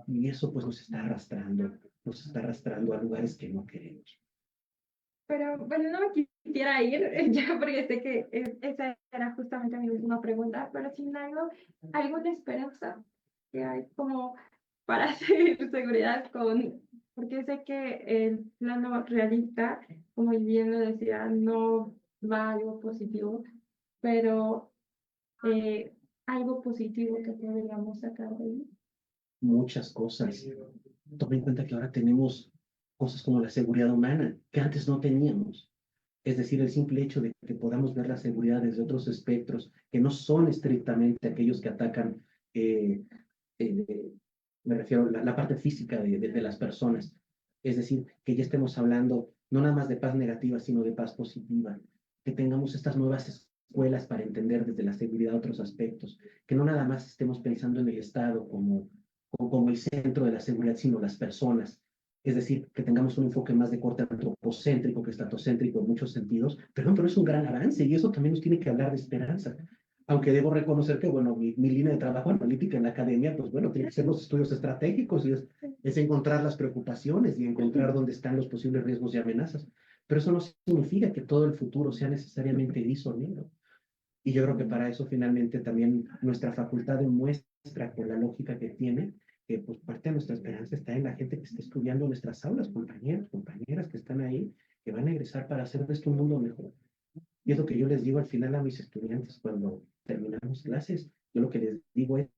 y eso pues nos está arrastrando a lugares que no queremos. Pero bueno, no me quisiera ir ya porque sé que esa era justamente mi última pregunta, pero sin algo, ¿alguna esperanza que hay como para hacer seguridad con, porque sé que el plano realista, como bien lo decía, no va a algo positivo, pero algo positivo que podríamos sacar de ahí? Muchas cosas. Toma en cuenta que ahora tenemos cosas como la seguridad humana, que antes no teníamos. Es decir, el simple hecho de que podamos ver la seguridad desde otros espectros, que no son estrictamente aquellos que atacan, eh, eh, me refiero a la parte física de las personas. Es decir, que ya estemos hablando no nada más de paz negativa, sino de paz positiva, que tengamos estas nuevas escuelas para entender desde la seguridad otros aspectos, que no nada más estemos pensando en el Estado como el centro de la seguridad, sino las personas. Es decir, que tengamos un enfoque más de corte antropocéntrico que estatocéntrico en muchos sentidos. Perdón, pero es un gran avance y eso también nos tiene que hablar de esperanza. Aunque debo reconocer que, bueno, mi línea de trabajo analítica en la academia, pues bueno, tiene que ser los estudios estratégicos y es encontrar las preocupaciones y encontrar dónde están los posibles riesgos y amenazas. Pero eso no significa que todo el futuro sea necesariamente gris o negro. Y yo creo que para eso finalmente también nuestra facultad demuestra por la lógica que tiene, que pues parte de nuestra esperanza está en la gente que está estudiando en nuestras aulas, compañeros, compañeras que están ahí, que van a egresar para hacer de esto un mundo mejor. Y es lo que yo les digo al final a mis estudiantes cuando terminamos clases. Yo lo que les digo es,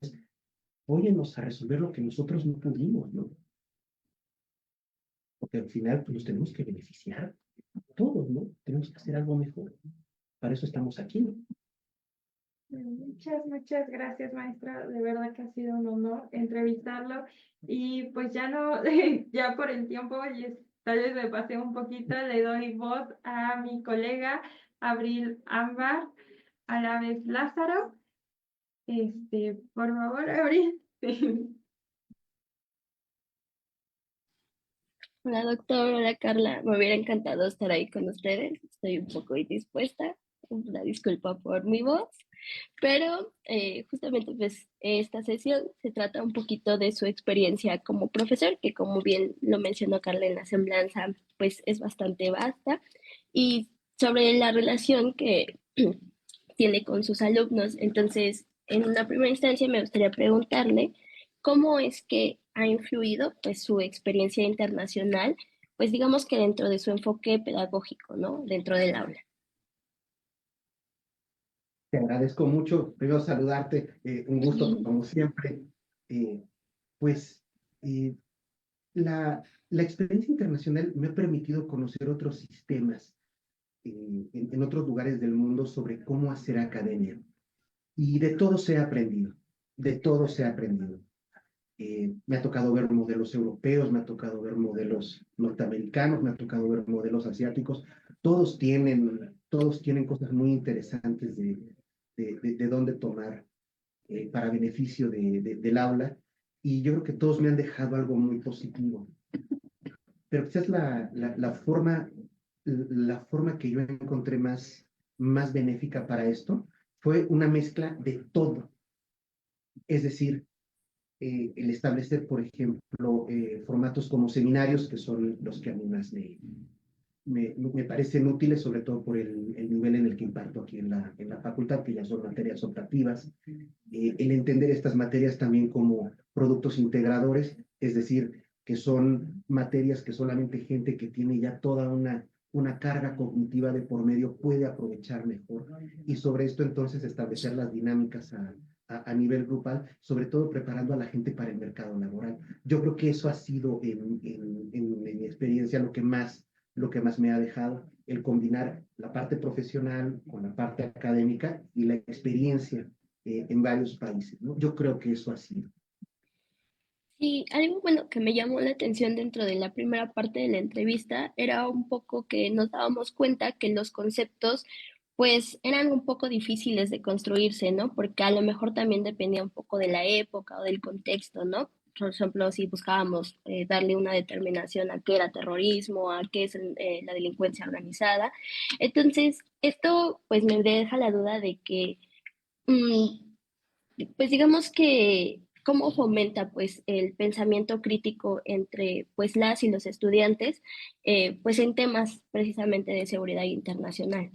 óyenos a resolver lo que nosotros no pudimos, ¿no? Porque al final pues, nos tenemos que beneficiar todos, ¿no? Tenemos que hacer algo mejor. Para eso estamos aquí, ¿no? Muchas gracias, maestra. De verdad que ha sido un honor entrevistarlo. Y pues ya no, ya por el tiempo, tal vez me pasé un poquito, le doy voz a mi colega Abril Ámbar, a la vez Lázaro. Por favor, Abril. Hola doctor, hola Carla, me hubiera encantado estar ahí con ustedes, estoy un poco indispuesta, una disculpa por mi voz, pero justamente pues esta sesión se trata un poquito de su experiencia como profesor, que como bien lo mencionó Carla en la semblanza, pues es bastante vasta, y sobre la relación que tiene con sus alumnos. Entonces, en una primera instancia me gustaría preguntarle cómo es que ha influido pues su experiencia internacional, pues digamos que dentro de su enfoque pedagógico, ¿no? Dentro del aula. Te agradezco mucho, primero saludarte, un gusto como siempre. Eh, pues eh, la experiencia internacional me ha permitido conocer otros sistemas en otros lugares del mundo sobre cómo hacer academia. Y de todo se ha aprendido, de todo se ha aprendido. Me ha tocado ver modelos europeos, me ha tocado ver modelos norteamericanos, me ha tocado ver modelos asiáticos. Todos tienen cosas muy interesantes de dónde tomar para beneficio del aula. Y yo creo que todos me han dejado algo muy positivo. Pero quizás la forma la forma que yo encontré más benéfica para esto fue una mezcla de todo. Es decir, el establecer, por ejemplo, formatos como seminarios, que son los que a mí más me parecen útiles, sobre todo por el nivel en el que imparto aquí en la facultad, que ya son materias optativas. El entender estas materias también como productos integradores, es decir, que son materias que solamente gente que tiene ya toda una carga cognitiva de por medio puede aprovechar mejor. Y sobre esto entonces establecer las dinámicas a nivel grupal, sobre todo preparando a la gente para el mercado laboral. Yo creo que eso ha sido en mi experiencia lo que más me ha dejado, el combinar la parte profesional con la parte académica y la experiencia en varios países, ¿no? Yo creo que eso ha sido. Y algo bueno que me llamó la atención dentro de la primera parte de la entrevista era un poco que nos dábamos cuenta que los conceptos pues eran un poco difíciles de construirse, ¿no? Porque a lo mejor también dependía un poco de la época o del contexto, ¿no? Por ejemplo, si buscábamos darle una determinación a qué era terrorismo, a qué es la delincuencia organizada. Entonces, esto pues me deja la duda de que mm, pues digamos que cómo fomenta pues el pensamiento crítico entre pues las y los estudiantes pues en temas precisamente de seguridad internacional.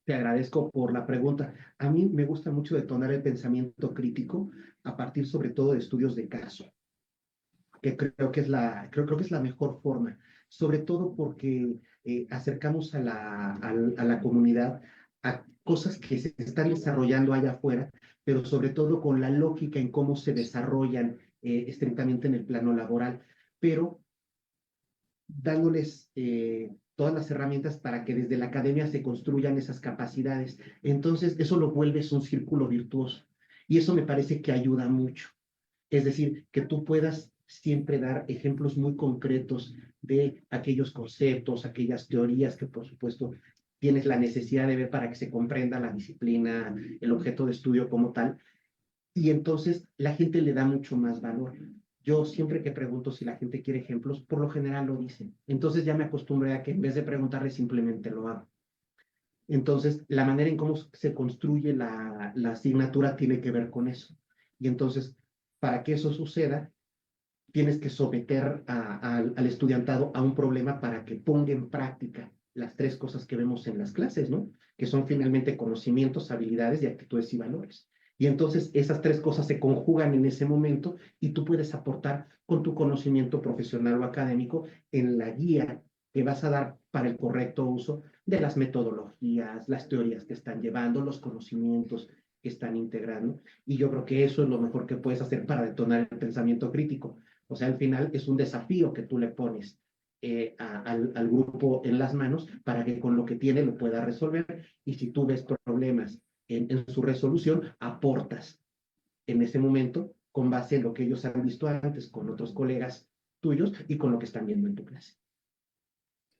Te agradezco por la pregunta. A mí me gusta mucho detonar el pensamiento crítico a partir sobre todo de estudios de caso, que creo que es la mejor forma, sobre todo porque acercamos a la comunidad a cosas que se están desarrollando allá afuera, pero sobre todo con la lógica en cómo se desarrollan estrictamente en el plano laboral, pero dándoles todas las herramientas para que desde la academia se construyan esas capacidades. Entonces, eso lo vuelves un círculo virtuoso y eso me parece que ayuda mucho. Es decir, que tú puedas siempre dar ejemplos muy concretos de aquellos conceptos, aquellas teorías que por supuesto tienes la necesidad de ver para que se comprenda la disciplina, el objeto de estudio como tal, y entonces la gente le da mucho más valor. Yo siempre que pregunto si la gente quiere ejemplos, por lo general lo dicen. Entonces ya me acostumbré a que en vez de preguntarle simplemente lo hago. Entonces, la manera en cómo se construye la asignatura tiene que ver con eso. Y entonces, para que eso suceda, tienes que someter al estudiantado a un problema para que ponga en práctica las tres cosas que vemos en las clases, ¿no? Que son finalmente conocimientos, habilidades y actitudes y valores. Y entonces esas tres cosas se conjugan en ese momento y tú puedes aportar con tu conocimiento profesional o académico en la guía que vas a dar para el correcto uso de las metodologías, las teorías que están llevando, los conocimientos que están integrando. Y yo creo que eso es lo mejor que puedes hacer para detonar el pensamiento crítico. O sea, al final es un desafío que tú le pones al grupo en las manos para que con lo que tiene lo pueda resolver. Y si tú ves problemas en su resolución, aportas en ese momento con base en lo que ellos han visto antes con otros colegas tuyos y con lo que están viendo en tu clase.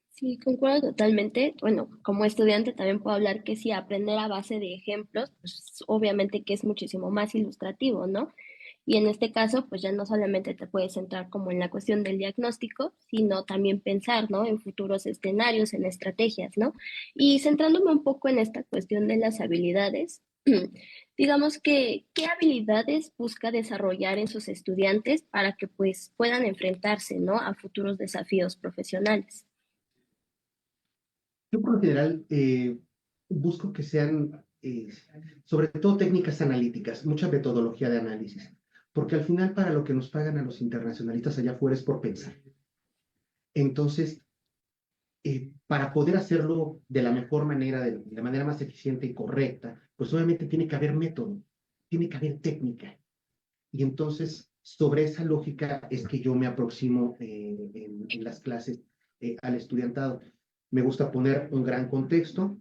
Sí, concuerdo totalmente. Bueno, como estudiante también puedo hablar que sí, aprender a base de ejemplos, pues obviamente que es muchísimo más ilustrativo, ¿no? Y en este caso, pues ya no solamente te puedes centrar como en la cuestión del diagnóstico, sino también pensar, ¿no? En futuros escenarios, en estrategias, ¿no? Y centrándome un poco en esta cuestión de las habilidades, digamos que, ¿qué habilidades busca desarrollar en sus estudiantes para que pues puedan enfrentarse, ¿no? A futuros desafíos profesionales? Yo por lo general busco que sean sobre todo técnicas analíticas, mucha metodología de análisis, porque al final para lo que nos pagan a los internacionalistas allá afuera es por pensar. Entonces, para poder hacerlo de la mejor manera, de la manera más eficiente y correcta, pues obviamente tiene que haber método, tiene que haber técnica. Y entonces, sobre esa lógica es que yo me aproximo en las clases al estudiantado. Me gusta poner un gran contexto,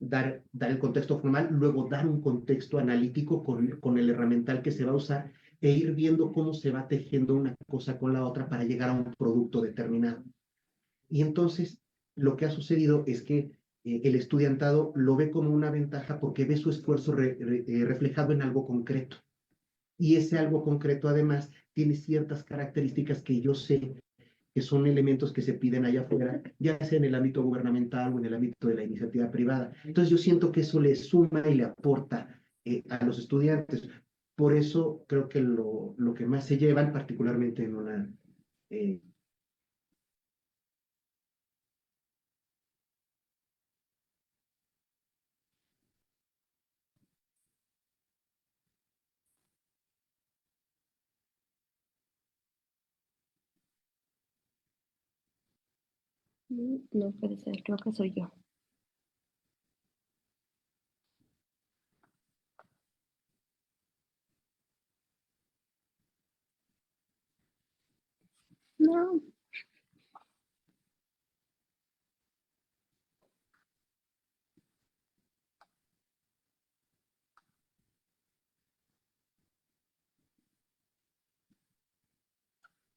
dar el contexto formal, luego dar un contexto analítico con el herramental que se va a usar e ir viendo cómo se va tejiendo una cosa con la otra para llegar a un producto determinado. Y entonces lo que ha sucedido es que el estudiantado lo ve como una ventaja porque ve su esfuerzo reflejado en algo concreto. Y ese algo concreto además tiene ciertas características que yo sé que son elementos que se piden allá afuera, ya sea en el ámbito gubernamental o en el ámbito de la iniciativa privada. Entonces yo siento que eso le suma y le aporta a los estudiantes. Por eso creo que lo que más se llevan, particularmente en una eh, No puede ser, creo que soy yo. No.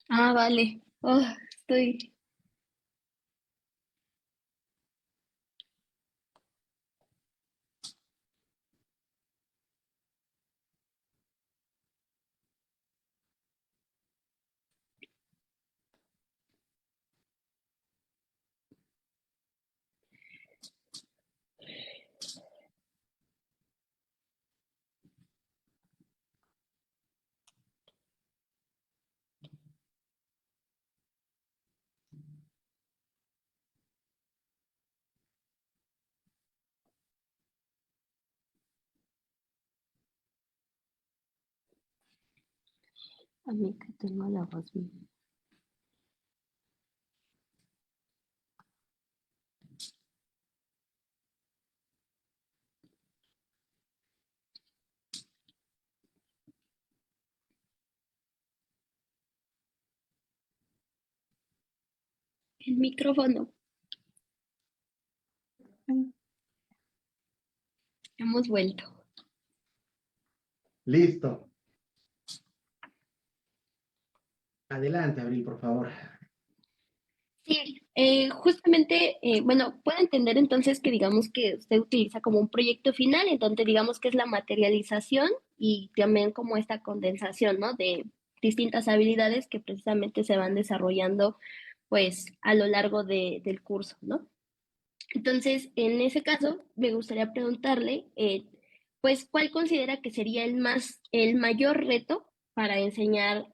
Ah, vale. Oh, estoy. A mí que tengo la voz bien. El micrófono. Hemos vuelto. listo. Adelante, Abril, por favor. Sí, justamente, bueno, puedo entender entonces que digamos que usted utiliza como un proyecto final, entonces digamos que es la materialización y también como esta condensación, ¿no? De distintas habilidades que precisamente se van desarrollando pues a lo largo del curso, ¿no? Entonces, en ese caso, me gustaría preguntarle, pues, ¿cuál considera que sería el mayor reto para enseñar,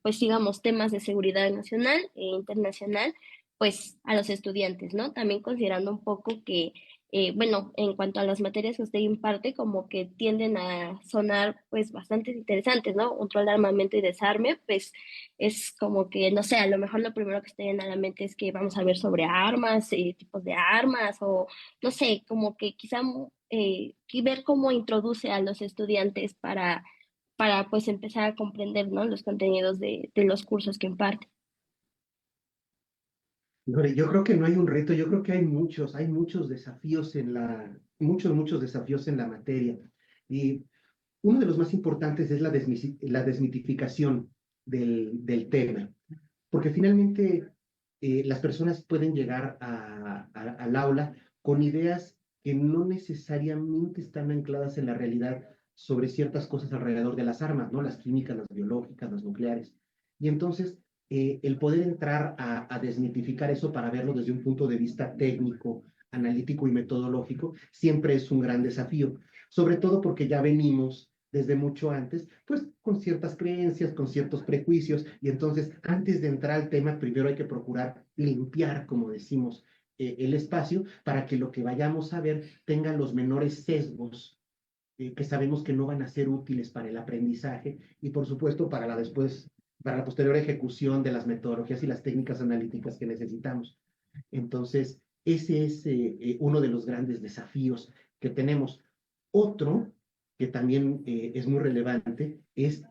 pues, digamos, temas de seguridad nacional e internacional, pues, a los estudiantes, ¿no? También considerando un poco que, bueno, en cuanto a las materias que usted imparte, como que tienden a sonar, pues, bastante interesantes, ¿no? Control de armamento y desarme, pues, es como que, no sé, a lo mejor lo primero que se te viene a la mente es que vamos a ver sobre armas, tipos de armas, o no sé, como que quizá y ver cómo introduce a los estudiantes para pues empezar a comprender, ¿no? Los contenidos de los cursos que imparte. Híjole, yo creo que no hay un reto, yo creo que hay muchos desafíos muchos desafíos en la materia. Y uno de los más importantes es la desmitificación del tema, porque finalmente las personas pueden llegar al aula con ideas que no necesariamente están ancladas en la realidad sobre ciertas cosas alrededor de las armas, ¿no? Las químicas, las biológicas, las nucleares. Y entonces, el poder entrar a desmitificar eso para verlo desde un punto de vista técnico, analítico y metodológico, siempre es un gran desafío, sobre todo porque ya venimos desde mucho antes, pues con ciertas creencias, con ciertos prejuicios, y entonces antes de entrar al tema, primero hay que procurar limpiar, como decimos, el espacio para que lo que vayamos a ver tenga los menores sesgos que sabemos que no van a ser útiles para el aprendizaje y por supuesto para la posterior ejecución de las metodologías y las técnicas analíticas que necesitamos. Entonces, ese es uno de los grandes desafíos que tenemos. Otro que también es muy relevante es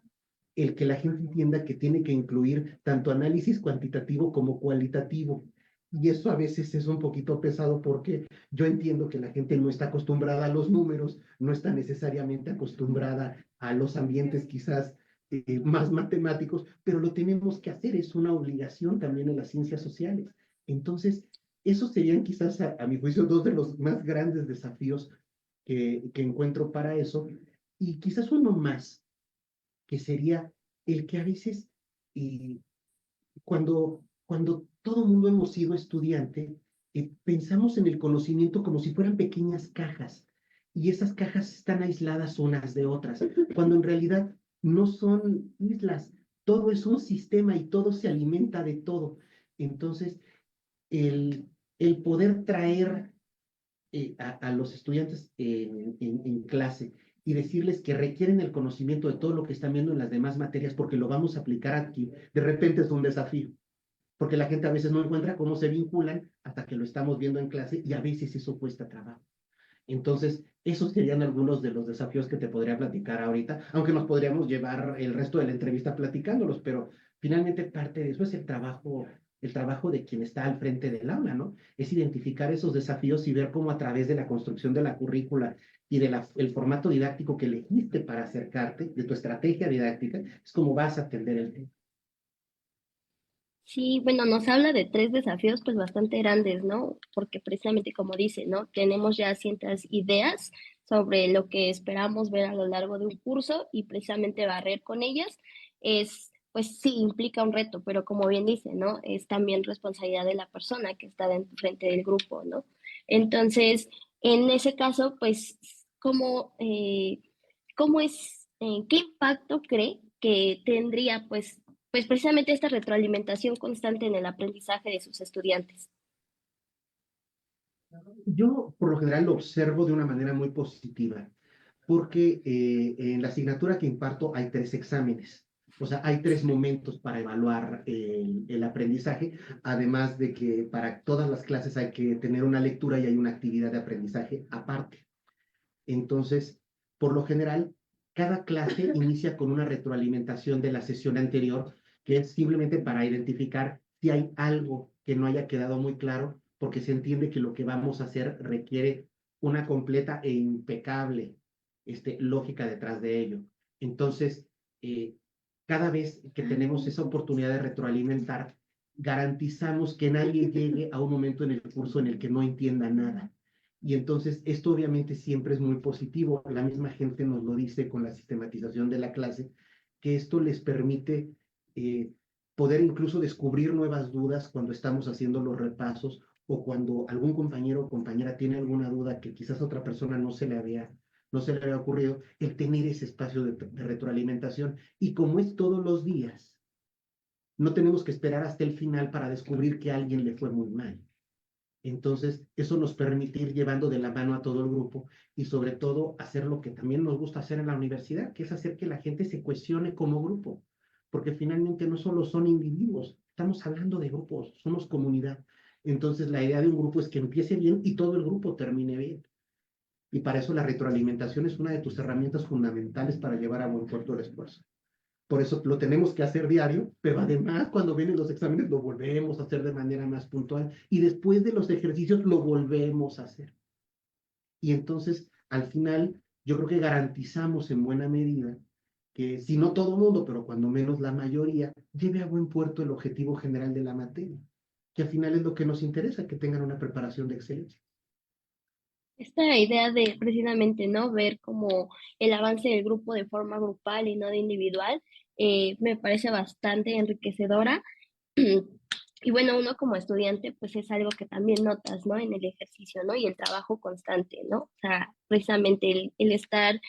el que la gente entienda que tiene que incluir tanto análisis cuantitativo como cualitativo. Y eso a veces es un poquito pesado porque yo entiendo que la gente no está acostumbrada a los números, no está necesariamente acostumbrada a los ambientes quizás más matemáticos, pero lo tenemos que hacer, es una obligación también en las ciencias sociales. Entonces, esos serían quizás, a mi juicio, dos de los más grandes desafíos que encuentro para eso. Y quizás uno más, que sería el que a veces, eh, cuando cuando todo el mundo hemos sido estudiante, pensamos en el conocimiento como si fueran pequeñas cajas y esas cajas están aisladas unas de otras, cuando en realidad no son islas, todo es un sistema y todo se alimenta de todo. Entonces, el poder traer a los estudiantes en clase y decirles que requieren el conocimiento de todo lo que están viendo en las demás materias porque lo vamos a aplicar aquí, de repente es un desafío, porque la gente a veces no encuentra cómo se vinculan hasta que lo estamos viendo en clase y a veces eso cuesta trabajo. Entonces, esos serían algunos de los desafíos que te podría platicar ahorita, aunque nos podríamos llevar el resto de la entrevista platicándolos, pero finalmente parte de eso es el trabajo de quien está al frente del aula, ¿no? Es identificar esos desafíos y ver cómo a través de la construcción de la currícula y del formato didáctico que elegiste para acercarte, de tu estrategia didáctica, es como vas a atender el tema. Sí, bueno, nos habla de tres desafíos pues bastante grandes, ¿no? Porque precisamente como dice, ¿no? Tenemos ya ciertas ideas sobre lo que esperamos ver a lo largo de un curso y precisamente barrer con ellas es, pues sí, implica un reto, pero como bien dice, ¿no? Es también responsabilidad de la persona que está frente del grupo, ¿no? Entonces, en ese caso, pues, ¿cómo es, qué impacto cree que tendría, pues precisamente esta retroalimentación constante en el aprendizaje de sus estudiantes? Yo, por lo general, lo observo de una manera muy positiva, porque en la asignatura que imparto hay tres exámenes. O sea, hay tres momentos para evaluar el aprendizaje, además de que para todas las clases hay que tener una lectura y hay una actividad de aprendizaje aparte. Entonces, por lo general, cada clase inicia con una retroalimentación de la sesión anterior, que es simplemente para identificar si hay algo que no haya quedado muy claro, porque se entiende que lo que vamos a hacer requiere una completa e impecable lógica detrás de ello. Entonces, eh, cada vez que tenemos esa oportunidad de retroalimentar, garantizamos que nadie llegue a un momento en el curso en el que no entienda nada. Y entonces esto obviamente siempre es muy positivo. La misma gente nos lo dice con la sistematización de la clase, que esto les permite eh, poder incluso descubrir nuevas dudas cuando estamos haciendo los repasos o cuando algún compañero o compañera tiene alguna duda que quizás a otra persona no se le había ocurrido, el tener ese espacio de retroalimentación. Y como es todos los días, no tenemos que esperar hasta el final para descubrir que a alguien le fue muy mal. Entonces, eso nos permite ir llevando de la mano a todo el grupo y sobre todo hacer lo que también nos gusta hacer en la universidad, que es hacer que la gente se cuestione como grupo, porque finalmente no solo son individuos, estamos hablando de grupos, somos comunidad. Entonces, la idea de un grupo es que empiece bien y todo el grupo termine bien. Y para eso la retroalimentación es una de tus herramientas fundamentales para llevar a buen puerto el esfuerzo. Por eso lo tenemos que hacer diario, pero además cuando vienen los exámenes lo volvemos a hacer de manera más puntual y después de los ejercicios lo volvemos a hacer. Y entonces, al final, yo creo que garantizamos en buena medida que si no todo el mundo, pero cuando menos la mayoría, lleve a buen puerto el objetivo general de la materia, que al final es lo que nos interesa, que tengan una preparación de excelencia. Esta idea de precisamente, ¿no? Ver como el avance del grupo de forma grupal y no de individual, me parece bastante enriquecedora. Y bueno, uno como estudiante, pues es algo que también notas, ¿no? En el ejercicio, ¿no? Y el trabajo constante, ¿no? O sea, precisamente el estar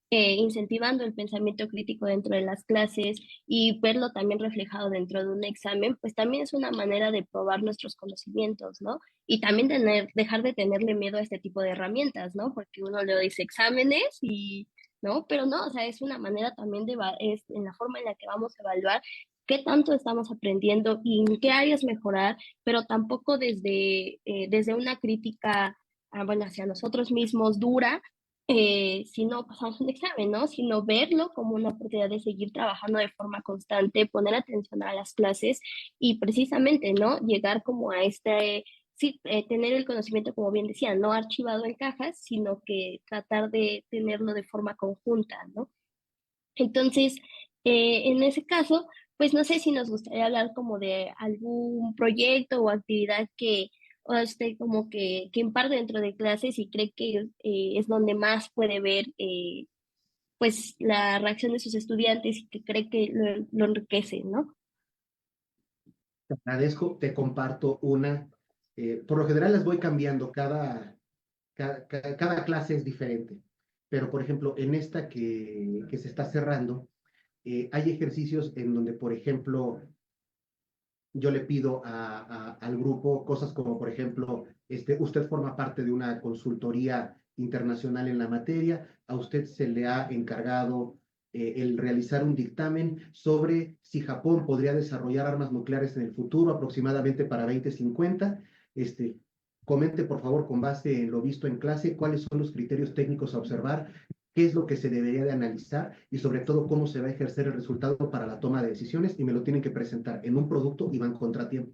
incentivando el pensamiento crítico dentro de las clases y verlo también reflejado dentro de un examen, pues también es una manera de probar nuestros conocimientos, ¿no? Y también dejar de tenerle miedo a este tipo de herramientas, ¿no? Porque uno le dice exámenes y, ¿no? Pero no, o sea, es una manera también es en la forma en la que vamos a evaluar qué tanto estamos aprendiendo y en qué áreas mejorar, pero tampoco desde una crítica, bueno, hacia nosotros mismos dura, si no pasamos un examen, ¿no? Sino verlo como una oportunidad de seguir trabajando de forma constante, poner atención a las clases y precisamente, ¿no? Llegar como a sí, tener el conocimiento, como bien decía, no archivado en cajas, sino que tratar de tenerlo de forma conjunta, ¿no? Entonces, en ese caso, pues no sé si nos gustaría hablar como de algún proyecto o actividad que usted como que imparte dentro de clases y cree que es donde más puede ver pues la reacción de sus estudiantes y que cree que lo enriquece, ¿no? Te agradezco, te comparto una. Por lo general las voy cambiando, cada clase es diferente. Pero, por ejemplo, en esta que se está cerrando, hay ejercicios en donde, por ejemplo, yo le pido al grupo cosas como, por ejemplo, usted forma parte de una consultoría internacional en la materia, a usted se le ha encargado el realizar un dictamen sobre si Japón podría desarrollar armas nucleares en el futuro, aproximadamente para 2050. Este, comente, por favor, con base en lo visto en clase, cuáles son los criterios técnicos a observar, qué es lo que se debería de analizar y sobre todo cómo se va a ejercer el resultado para la toma de decisiones y me lo tienen que presentar en un producto y van contratiempo.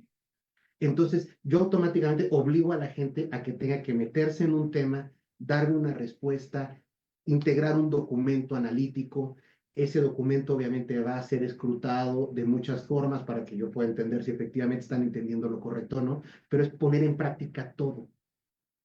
Entonces, yo automáticamente obligo a la gente a que tenga que meterse en un tema, darle una respuesta, integrar un documento analítico. Ese documento obviamente va a ser escrutado de muchas formas para que yo pueda entender si efectivamente están entendiendo lo correcto o no, pero es poner en práctica todo.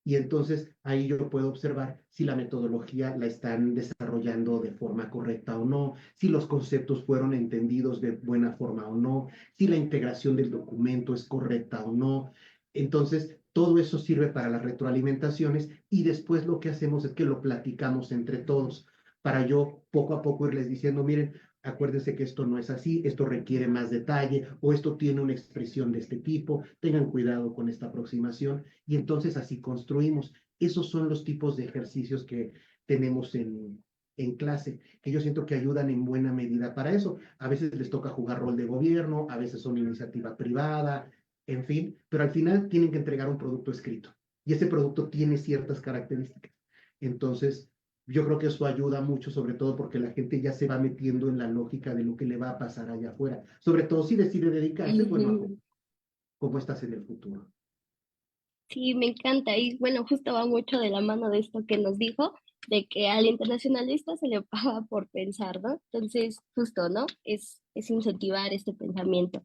Y entonces ahí yo puedo observar si la metodología la están desarrollando de forma correcta o no, si los conceptos fueron entendidos de buena forma o no, si la integración del documento es correcta o no. Entonces, todo eso sirve para las retroalimentaciones y después lo que hacemos es que lo platicamos entre todos para yo poco a poco irles diciendo, miren, acuérdense que esto no es así, esto requiere más detalle o esto tiene una expresión de este tipo, tengan cuidado con esta aproximación y entonces así construimos. Esos son los tipos de ejercicios que tenemos en clase, que yo siento que ayudan en buena medida para eso. A veces les toca jugar rol de gobierno, a veces son iniciativa privada, en fin, pero al final tienen que entregar un producto escrito y ese producto tiene ciertas características. Entonces, yo creo que eso ayuda mucho, sobre todo porque la gente ya se va metiendo en la lógica de lo que le va a pasar allá afuera, sobre todo si decide dedicarse, bueno, a Ujú. cómo estás en el futuro. Sí, me encanta. Y bueno, justo va mucho de la mano de esto que nos dijo, de que al internacionalista se le paga por pensar, ¿no? Entonces, justo, ¿no? Es incentivar este pensamiento.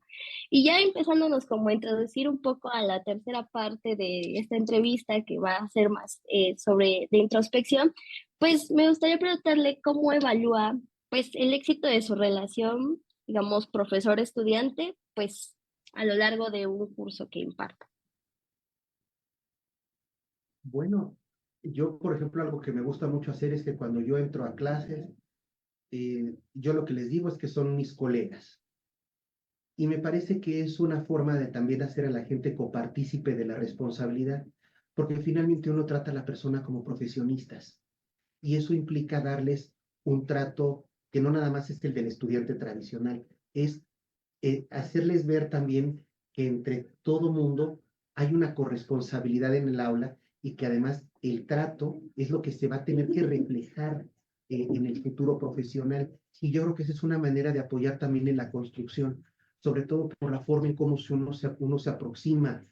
Y ya empezándonos como a introducir un poco a la tercera parte de esta entrevista, que va a ser más sobre de introspección, pues me gustaría preguntarle cómo evalúa, pues, el éxito de su relación, digamos, profesor-estudiante, pues, a lo largo de un curso que imparta. Bueno, yo, por ejemplo, algo que me gusta mucho hacer es que cuando yo entro a clases, yo lo que les digo es que son mis colegas. Y me parece que es una forma de también hacer a la gente copartícipe de la responsabilidad, porque finalmente uno trata a la persona como profesionistas. Y eso implica darles un trato que no nada más es el del estudiante tradicional, es hacerles ver también que entre todo mundo hay una corresponsabilidad en el aula y que además el trato es lo que se va a tener que reflejar en el futuro profesional. Y yo creo que esa es una manera de apoyar también en la construcción, sobre todo por la forma en cómo uno se aproxima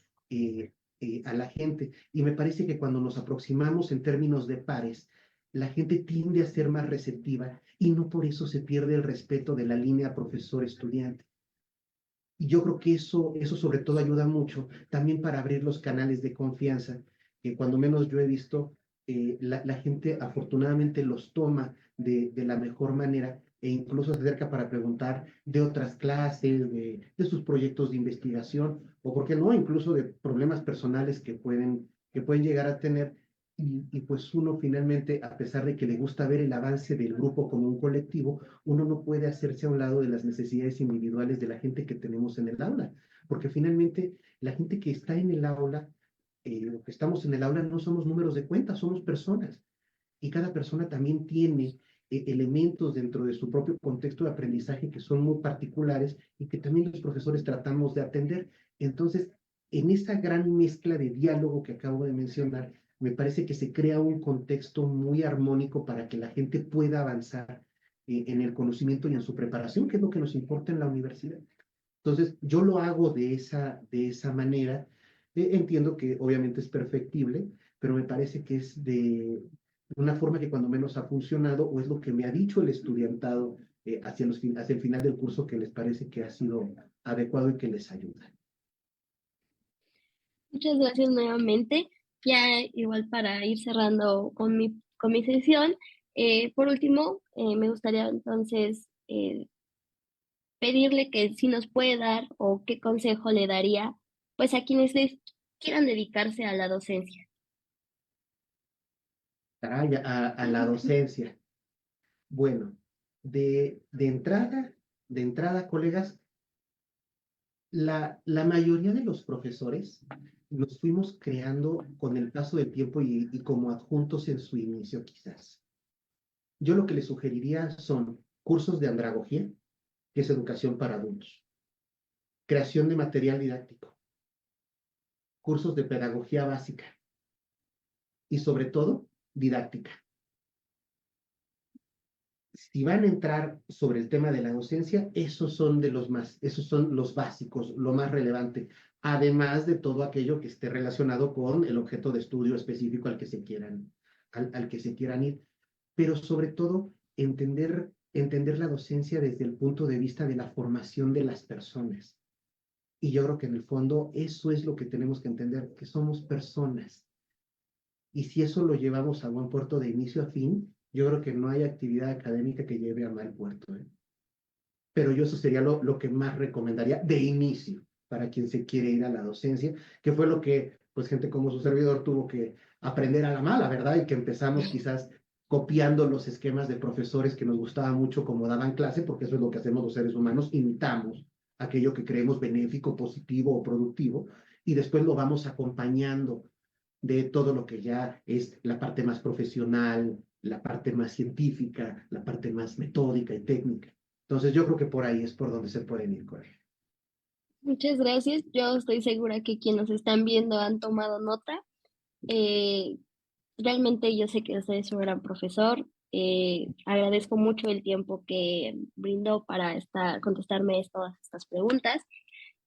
a la gente. Y me parece que cuando nos aproximamos en términos de pares, la gente tiende a ser más receptiva y no por eso se pierde el respeto de la línea profesor-estudiante. Y yo creo que eso sobre todo ayuda mucho también para abrir los canales de confianza, que cuando menos yo he visto, la gente afortunadamente los toma de la mejor manera e incluso se acerca para preguntar de otras clases, de sus proyectos de investigación o, ¿por qué no?, incluso de problemas personales que pueden llegar a tener. Y pues uno finalmente, a pesar de que le gusta ver el avance del grupo como un colectivo, uno no puede hacerse a un lado de las necesidades individuales de la gente que tenemos en el aula, porque finalmente la gente que está en el aula, que estamos en el aula, no somos números de cuenta, somos personas. Y cada persona también tiene elementos dentro de su propio contexto de aprendizaje que son muy particulares y que también los profesores tratamos de atender. Entonces, en esa gran mezcla de diálogo que acabo de mencionar, me parece que se crea un contexto muy armónico para que la gente pueda avanzar en el conocimiento y en su preparación, que es lo que nos importa en la universidad. Entonces, yo lo hago de esa manera. Entiendo que obviamente es perfectible, pero me parece que es de una forma que cuando menos ha funcionado o es lo que me ha dicho el estudiantado hacia el final del curso que les parece que ha sido adecuado y que les ayuda. Muchas gracias nuevamente. Ya igual para ir cerrando con mi sesión, por último, me gustaría entonces pedirle que si nos puede dar o qué consejo le daría pues a quienes quieran dedicarse a la docencia. Caray, a la docencia. Bueno, de entrada, colegas, la mayoría de los profesores los fuimos creando con el paso del tiempo y como adjuntos en su inicio, quizás. Yo lo que les sugeriría son cursos de andragogía, que es educación para adultos, creación de material didáctico, cursos de pedagogía básica y sobre todo didáctica. Si van a entrar sobre el tema de la docencia, esos son los básicos, lo más relevante, además de todo aquello que esté relacionado con el objeto de estudio específico al que se quieran ir. Pero sobre todo, entender la docencia desde el punto de vista de la formación de las personas. Y yo creo que en el fondo eso es lo que tenemos que entender, que somos personas. Y si eso lo llevamos a buen puerto de inicio a fin, yo creo que no hay actividad académica que lleve a mal puerto, ¿eh? Pero yo eso sería lo que más recomendaría de inicio para quien se quiere ir a la docencia, que fue lo que, pues, gente como su servidor tuvo que aprender a la mala, ¿verdad? Y que empezamos quizás copiando los esquemas de profesores que nos gustaba mucho como daban clase, porque eso es lo que hacemos los seres humanos, imitamos aquello que creemos benéfico, positivo o productivo, y después lo vamos acompañando de todo lo que ya es la parte más profesional, la parte más científica, la parte más metódica y técnica. Entonces yo creo que por ahí es por donde se pueden ir con él. Muchas gracias. Yo estoy segura que quienes nos están viendo han tomado nota. Eh, Realmente yo sé que usted es un gran profesor. Agradezco mucho el tiempo que brindó para contestarme todas estas preguntas.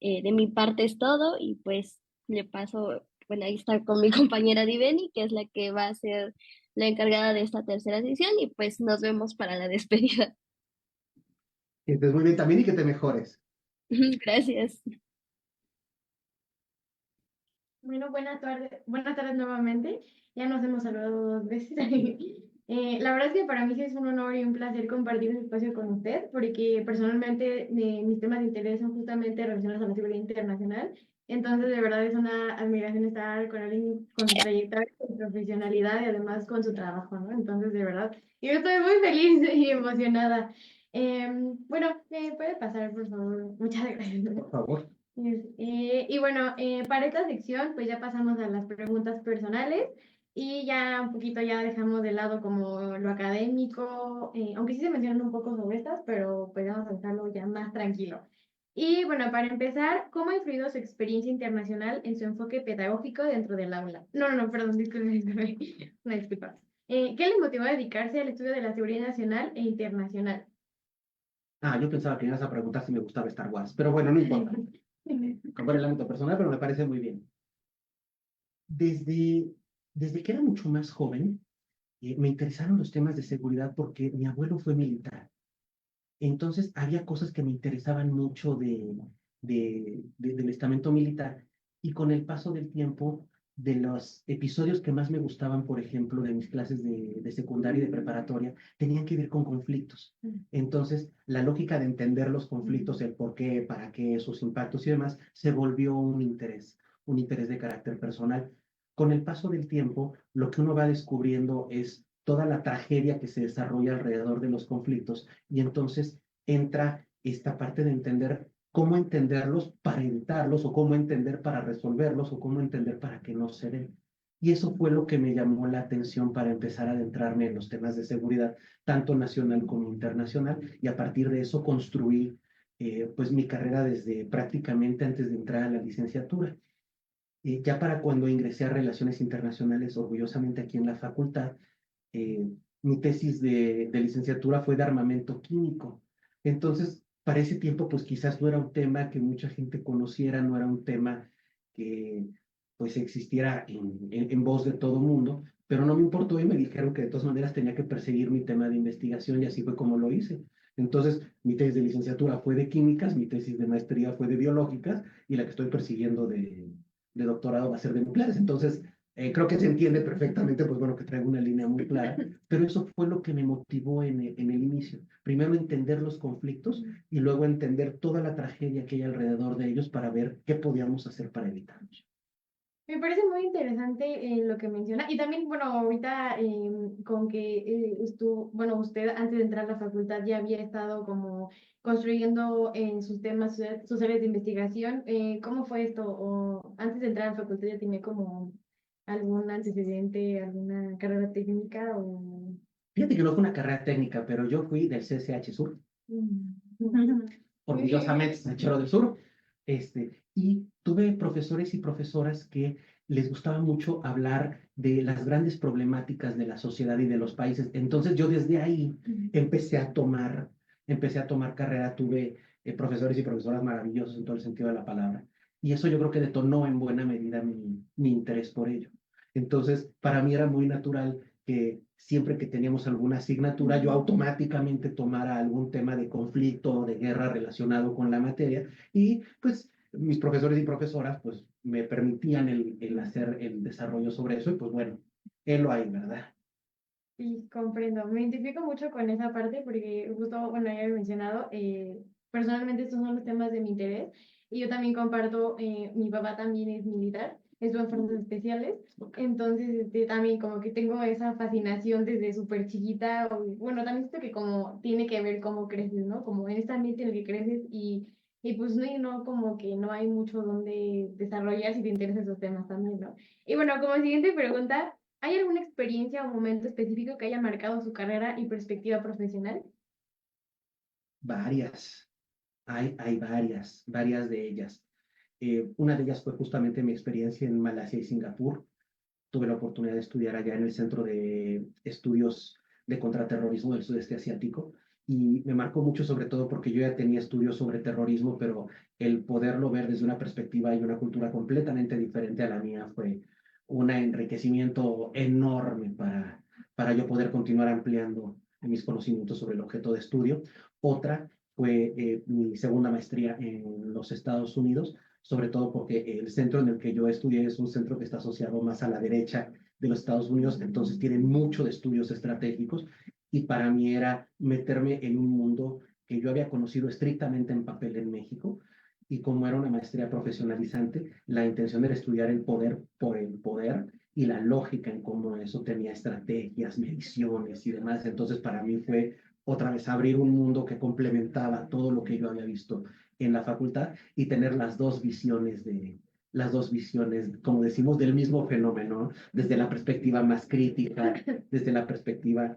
De mi parte es todo y pues le paso, bueno, ahí está con mi compañera Diveni, que es la que va a ser la encargada de esta tercera sesión y pues nos vemos para la despedida. Que estés muy bien también y que te mejores. Gracias. Bueno, buenas tardes nuevamente. Ya nos hemos saludado dos veces. La verdad es que para mí sí es un honor y un placer compartir este espacio con usted, porque personalmente mis temas de interés son justamente relacionados a la seguridad internacional. Entonces, de verdad es una admiración estar con alguien con su trayectoria, con su profesionalidad y además con su trabajo, ¿no? Entonces, de verdad, yo estoy muy feliz y emocionada. Bueno, ¿me puede pasar, por favor? Muchas gracias. Por favor. Y bueno, para esta sección, pues ya pasamos a las preguntas personales y ya un poquito ya dejamos de lado como lo académico, aunque sí se mencionan un poco sobre estas, pero pues vamos a dejarlo ya más tranquilo. Y bueno, para empezar, ¿cómo ha influido su experiencia internacional en su enfoque pedagógico dentro del aula? No, perdón, disculpe, una disculpa. ¿Qué le motivó a dedicarse al estudio de la seguridad nacional e internacional? Ah, yo pensaba que ibas a preguntar si me gustaba Star Wars, pero bueno, no importa. Como en el ámbito personal, pero me parece muy bien. Desde, desde que era mucho más joven, me interesaron los temas de seguridad porque mi abuelo fue militar. Entonces había cosas que me interesaban mucho del estamento militar y con el paso del tiempo, de los episodios que más me gustaban, por ejemplo, de mis clases de secundaria y de preparatoria, tenían que ver con conflictos. Entonces, la lógica de entender los conflictos, el por qué, para qué, sus impactos y demás, se volvió un interés de carácter personal. Con el paso del tiempo, lo que uno va descubriendo es toda la tragedia que se desarrolla alrededor de los conflictos y entonces entra esta parte de entender cómo entenderlos para evitarlos o cómo entender para resolverlos o cómo entender para que no se den. Y eso fue lo que me llamó la atención para empezar a adentrarme en los temas de seguridad, tanto nacional como internacional, y a partir de eso construí pues mi carrera desde prácticamente antes de entrar a la licenciatura. Ya para cuando ingresé a Relaciones Internacionales, orgullosamente aquí en la facultad, eh, mi tesis de licenciatura fue de armamento químico. Entonces, para ese tiempo, pues quizás no era un tema que mucha gente conociera, no era un tema que pues existiera en voz de todo mundo, pero no me importó y me dijeron que de todas maneras tenía que perseguir mi tema de investigación y así fue como lo hice. Entonces, mi tesis de licenciatura fue de químicas, mi tesis de maestría fue de biológicas y la que estoy persiguiendo de doctorado va a ser de nucleares. Entonces, Creo que se entiende perfectamente, pues bueno, que traigo una línea muy clara, pero eso fue lo que me motivó en el inicio. Primero entender los conflictos y luego entender toda la tragedia que hay alrededor de ellos para ver qué podíamos hacer para evitarlos. Me parece muy interesante lo que menciona. Y también, bueno, ahorita con que estuvo, bueno, usted antes de entrar a la facultad ya había estado como construyendo en sus temas, sus áreas de investigación. ¿Cómo fue esto? ¿O antes de entrar a la facultad ya tenía como algún antecedente, alguna carrera técnica? O... Fíjate que no fue una carrera técnica, pero yo fui del CCH Sur, Mm. orgullosamente Sanchero del Sur, y tuve profesores y profesoras que les gustaba mucho hablar de las grandes problemáticas de la sociedad y de los países. Entonces yo desde ahí empecé a tomar carrera, tuve profesores y profesoras maravillosos en todo el sentido de la palabra. Y eso yo creo que detonó en buena medida mi interés por ello. Entonces, para mí era muy natural que siempre que teníamos alguna asignatura, yo automáticamente tomara algún tema de conflicto o de guerra relacionado con la materia y pues mis profesores y profesoras pues me permitían el hacer el desarrollo sobre eso y pues bueno, él lo hay, ¿verdad? Sí, comprendo. Me identifico mucho con esa parte porque justo, bueno, ya he mencionado, personalmente estos son los temas de mi interés y yo también comparto, mi papá también es militar, estuvo en fuerzas especiales, entonces también como que tengo esa fascinación desde súper chiquita, bueno, también siento que como tiene que ver cómo creces, ¿no? Como en este ambiente en el que creces y pues no, no como que no hay mucho donde desarrollar si te interesan esos temas también, ¿no? Y bueno, como siguiente pregunta. ¿Hay alguna experiencia o momento específico que haya marcado su carrera y perspectiva profesional? Varias, hay varias de ellas. Una de ellas fue justamente mi experiencia en Malasia y Singapur. Tuve la oportunidad de estudiar allá en el Centro de Estudios de Contraterrorismo del Sudeste Asiático y me marcó mucho sobre todo porque yo ya tenía estudios sobre terrorismo, pero el poderlo ver desde una perspectiva y una cultura completamente diferente a la mía fue un enriquecimiento enorme para yo poder continuar ampliando mis conocimientos sobre el objeto de estudio. Otra fue mi segunda maestría en los Estados Unidos, sobre todo porque el centro en el que yo estudié es un centro que está asociado más a la derecha de los Estados Unidos, entonces tienen mucho de estudios estratégicos y para mí era meterme en un mundo que yo había conocido estrictamente en papel en México y como era una maestría profesionalizante, la intención era estudiar el poder por el poder y la lógica en cómo eso tenía estrategias, mediciones y demás. Entonces para mí fue otra vez abrir un mundo que complementaba todo lo que yo había visto en la facultad y tener las dos visiones, como decimos, del mismo fenómeno, desde la perspectiva más crítica, desde la perspectiva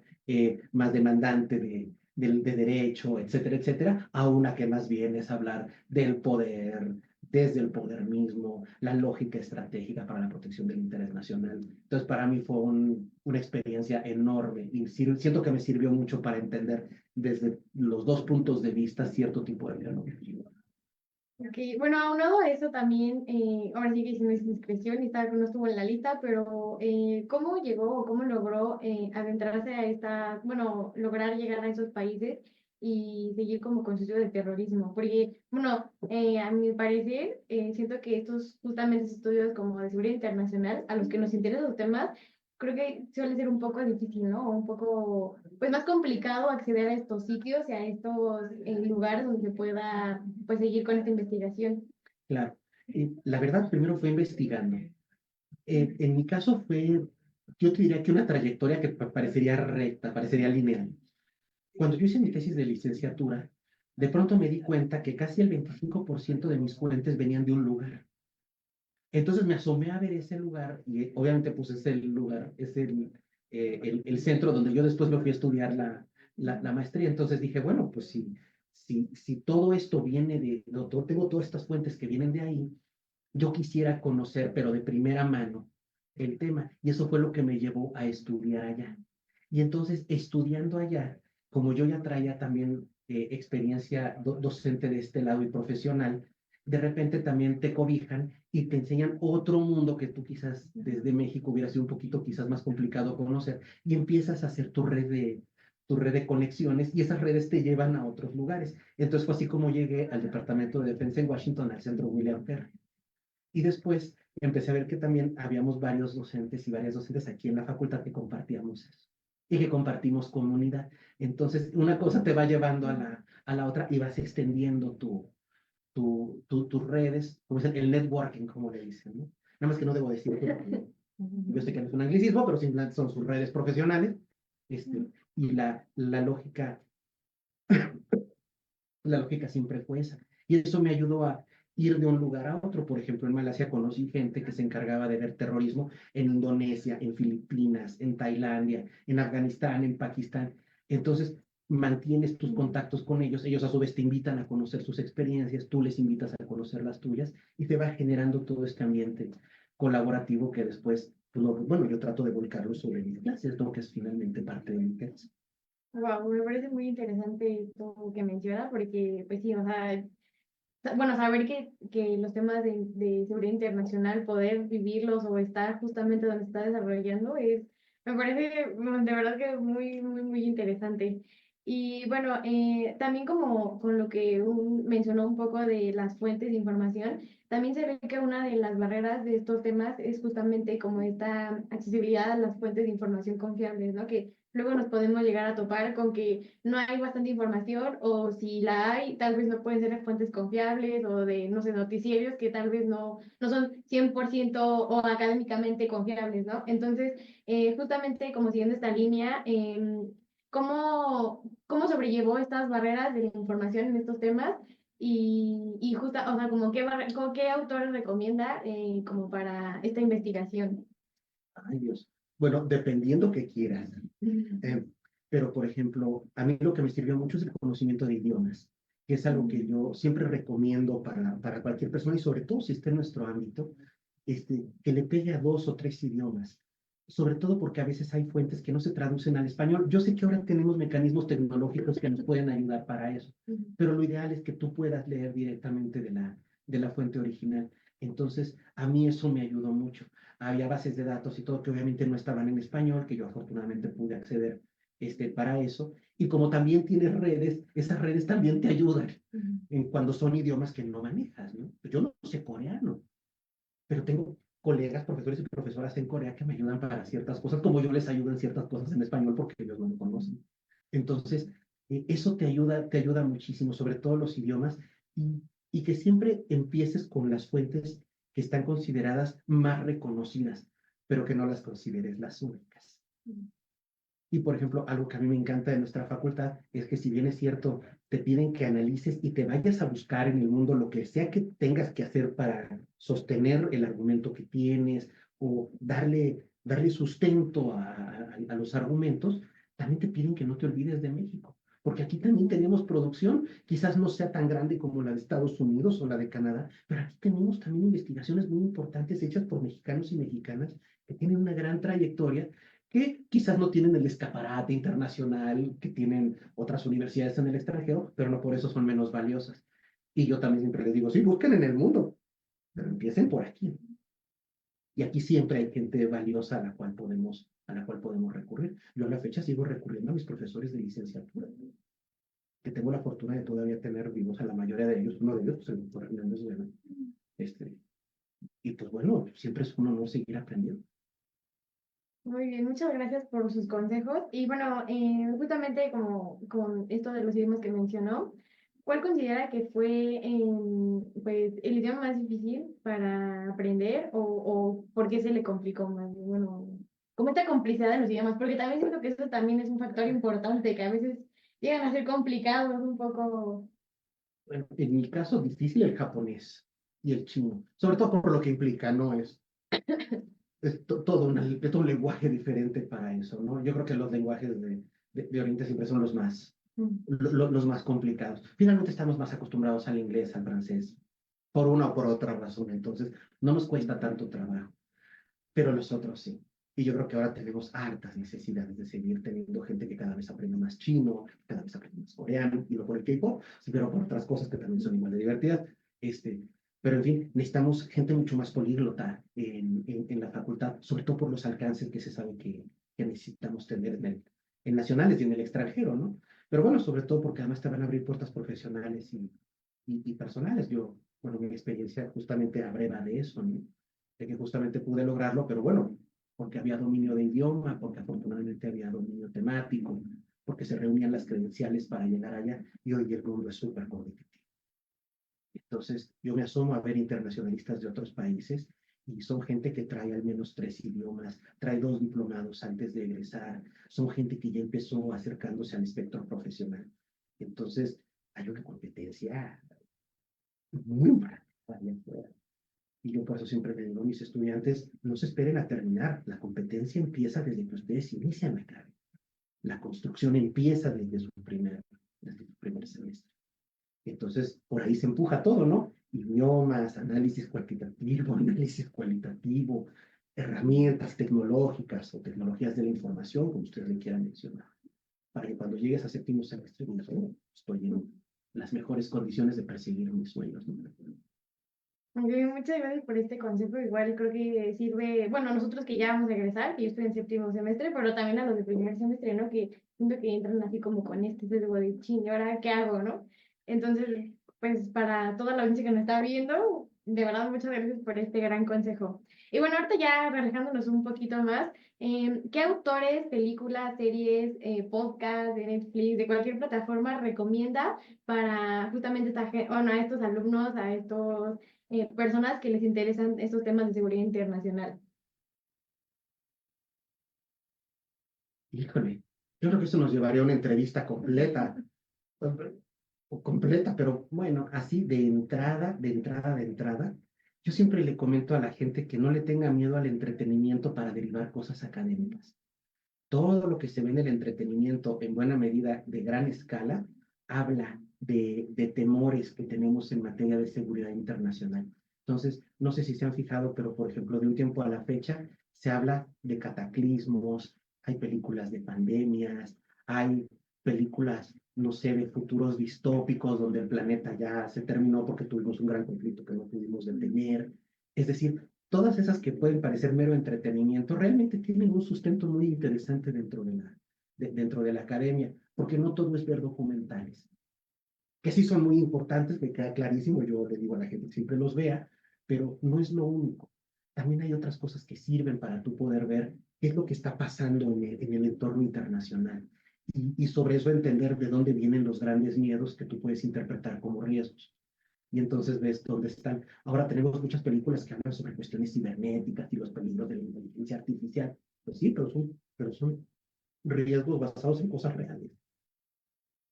más demandante de derecho, etcétera, etcétera, a una que más bien es hablar del poder, desde el poder mismo, la lógica estratégica para la protección del interés nacional. Entonces, para mí fue una experiencia enorme y siento que me sirvió mucho para entender desde los dos puntos de vista cierto tipo de diálogo. Ok, bueno, aunado a eso también, ahora sí que hicimos esa inscripción y estaba, no estuvo en la lista, pero ¿cómo llegó o cómo logró adentrarse a esta, bueno, lograr llegar a esos países y seguir como con su estudio de terrorismo? Porque, bueno, a mi parecer, siento que estos justamente estudios como de seguridad internacional, a los que nos interesan los temas, creo que suele ser un poco difícil, ¿no? O un poco, pues más complicado acceder a estos sitios y a estos lugares donde se pueda, pues, seguir con esta investigación. Claro. La verdad, primero fue investigando. En mi caso fue, yo te diría que una trayectoria que parecería recta, parecería lineal. Cuando yo hice mi tesis de licenciatura, de pronto me di cuenta que casi el 25% de mis fuentes venían de un lugar. Entonces me asomé a ver ese lugar y obviamente pues es el lugar, es el centro donde yo después me fui a estudiar la maestría. Entonces dije, bueno, pues si todo esto viene tengo todas estas fuentes que vienen de ahí, yo quisiera conocer, pero de primera mano, el tema. Y eso fue lo que me llevó a estudiar allá. Y entonces, estudiando allá, como yo ya traía también experiencia docente de este lado y profesional, de repente también te cobijan y te enseñan otro mundo que tú quizás desde México hubiera sido un poquito quizás más complicado conocer y empiezas a hacer tu red de conexiones y esas redes te llevan a otros lugares. Entonces fue así como llegué al Departamento de Defensa en Washington, al Centro William Perry. Y después empecé a ver que también habíamos varios docentes y varias docentes aquí en la facultad que compartíamos eso y que compartimos comunidad. Entonces, una cosa te va llevando a la otra y vas extendiendo tus redes, como es el networking, como le dicen, ¿no? Nada más que no debo decir que yo sé que no es un anglicismo, pero simplemente son sus redes profesionales, y la lógica siempre fue esa. Y eso me ayudó a ir de un lugar a otro. Por ejemplo, en Malasia conocí gente que se encargaba de ver terrorismo en Indonesia, en Filipinas, en Tailandia, en Afganistán, en Pakistán. Entonces, mantienes tus contactos con ellos a su vez te invitan a conocer sus experiencias, tú les invitas a conocer las tuyas y te va generando todo este ambiente colaborativo que después, pues, bueno, yo trato de volcarlo sobre mis clases, ¿no? Que es finalmente parte de mi clase. Wow, me parece muy interesante esto que menciona, porque, pues sí, o sea, bueno, saber que los temas de seguridad internacional, poder vivirlos o estar justamente donde está desarrollando, me parece de verdad que muy, muy, muy interesante. Y bueno, también como con lo que mencionó un poco de las fuentes de información, también se ve que una de las barreras de estos temas es justamente como esta accesibilidad a las fuentes de información confiables, ¿no? Que luego nos podemos llegar a topar con que no hay bastante información o si la hay, tal vez no pueden ser de fuentes confiables o de, no sé, noticiarios que tal vez no son 100% o académicamente confiables, ¿no? Entonces, justamente como siguiendo esta línea, ¿cómo sobrellevó estas barreras de la información en estos temas? Y justa, o sea, como qué autores recomienda como para esta investigación. Ay, Dios. Bueno, dependiendo que quieras. Eh, pero, por ejemplo, a mí lo que me sirvió mucho es el conocimiento de idiomas, que es algo que yo siempre recomiendo para cualquier persona y sobre todo si está en nuestro ámbito, que le pegue a 2 o 3 idiomas. Sobre todo porque a veces hay fuentes que no se traducen al español. Yo sé que ahora tenemos mecanismos tecnológicos que nos pueden ayudar para eso, pero lo ideal es que tú puedas leer directamente de la fuente original. Entonces, a mí eso me ayudó mucho. Había bases de datos y todo que obviamente no estaban en español, que yo afortunadamente pude acceder para eso. Y como también tienes redes, esas redes también te ayudan cuando son idiomas que no manejas, ¿no? Yo no sé coreano, pero tengo colegas, profesores y profesoras en Corea que me ayudan para ciertas cosas, como yo les ayudo en ciertas cosas en español porque ellos no me conocen. Entonces, eso te ayuda muchísimo, sobre todo los idiomas, y que siempre empieces con las fuentes que están consideradas más reconocidas, pero que no las consideres las únicas. Y, por ejemplo, algo que a mí me encanta de nuestra facultad es que si bien es cierto, te piden que analices y te vayas a buscar en el mundo lo que sea que tengas que hacer para sostener el argumento que tienes o darle sustento a los argumentos, también te piden que no te olvides de México. Porque aquí también tenemos producción, quizás no sea tan grande como la de Estados Unidos o la de Canadá, pero aquí tenemos también investigaciones muy importantes hechas por mexicanos y mexicanas que tienen una gran trayectoria que quizás no tienen el escaparate internacional que tienen otras universidades en el extranjero, pero no por eso son menos valiosas. Y yo también siempre les digo, sí, busquen en el mundo, pero empiecen por aquí. Y aquí siempre hay gente valiosa a la cual podemos recurrir. Yo a la fecha sigo recurriendo a mis profesores de licenciatura, que tengo la fortuna de todavía tener vivos a la mayoría de ellos. Uno de ellos, pues el doctor Hernández Vera. Y pues bueno, siempre es un honor seguir aprendiendo. Muy bien, muchas gracias por sus consejos. Y bueno, justamente como con esto de los idiomas que mencionó, ¿cuál considera que fue pues, el idioma más difícil para aprender o por qué se le complicó más? Bueno, como esta complicidad de los idiomas, porque también siento que eso también es un factor importante, que a veces llegan a ser complicados un poco. Bueno, en mi caso, difícil el japonés y el chino, sobre todo por lo que implica, ¿no? Es todo un lenguaje diferente para eso, ¿no? Yo creo que los lenguajes de Oriente siempre son los más complicados. Finalmente estamos más acostumbrados al inglés, al francés, por una o por otra razón, entonces no nos cuesta tanto trabajo, pero los otros sí. Y yo creo que ahora tenemos hartas necesidades de seguir teniendo gente que cada vez aprenda más chino, cada vez aprenda más coreano, y no por el K-pop, pero por otras cosas que también son igual de divertidas. Pero en fin, necesitamos gente mucho más políglota en la facultad, sobre todo por los alcances que se sabe que necesitamos tener en nacionales y en el extranjero, ¿no? Pero bueno, sobre todo porque además te van a abrir puertas profesionales y personales. Bueno, mi experiencia justamente abreva de eso, ¿no? de que justamente pude lograrlo, pero bueno, porque había dominio de idioma, porque afortunadamente había dominio temático, porque se reunían las credenciales para llegar allá, y hoy el mundo es súper competitivo. Entonces, yo me asomo a ver internacionalistas de otros países y son gente que trae al menos 3 idiomas, trae 2 diplomados antes de egresar, son gente que ya empezó acercándose al espectro profesional. Entonces, hay una competencia muy marcada allá afuera. Y yo por eso siempre le digo a mis estudiantes, no se esperen a terminar, la competencia empieza desde que ustedes inician la carrera. La construcción empieza desde su primer semestre. Entonces, por ahí se empuja todo, ¿no? Idiomas, análisis cuantitativo, análisis cualitativo, herramientas tecnológicas o tecnologías de la información, como ustedes le quieran mencionar, para que cuando llegues a séptimo semestre digas, oh, estoy en las mejores condiciones de perseguir mis sueños, ¿no? Muy bien, muchas gracias por este consejo. Igual creo que sirve, bueno, nosotros que ya vamos a egresar, que yo estoy en séptimo semestre, pero también a los de primer semestre, ¿no? Que siento que entran así como con este sesgo de ching, ¿y ahora qué hago, no? Entonces, pues para toda la audiencia que nos está viendo, de verdad, muchas gracias por este gran consejo. Y bueno, ahorita ya relajándonos un poquito más, ¿qué autores, películas, series, podcasts de Netflix, de cualquier plataforma recomienda para justamente bueno, a estos alumnos, a estos personas que les interesan estos temas de seguridad internacional? Híjole, yo creo que eso nos llevaría a una entrevista completa, o completa, pero bueno, así de entrada, yo siempre le comento a la gente que no le tenga miedo al entretenimiento para derivar cosas académicas. Todo lo que se ve en el entretenimiento, en buena medida de gran escala, habla de temores que tenemos en materia de seguridad internacional. Entonces, no sé si se han fijado, pero por ejemplo, de un tiempo a la fecha, se habla de cataclismos, hay películas de pandemias, hay películas, no sé, de futuros distópicos donde el planeta ya se terminó porque tuvimos un gran conflicto que no pudimos detener. Es decir, todas esas que pueden parecer mero entretenimiento realmente tienen un sustento muy interesante dentro de la academia, porque no todo es ver documentales, que sí son muy importantes, me queda clarísimo, yo le digo a la gente que siempre los vea, pero no es lo único. También hay otras cosas que sirven para tú poder ver qué es lo que está pasando en el entorno internacional y sobre eso entender de dónde vienen los grandes miedos que tú puedes interpretar como riesgos y entonces ves dónde están. Ahora tenemos muchas películas que hablan sobre cuestiones cibernéticas y los peligros de la inteligencia artificial. Pues sí, pero son riesgos basados en cosas reales.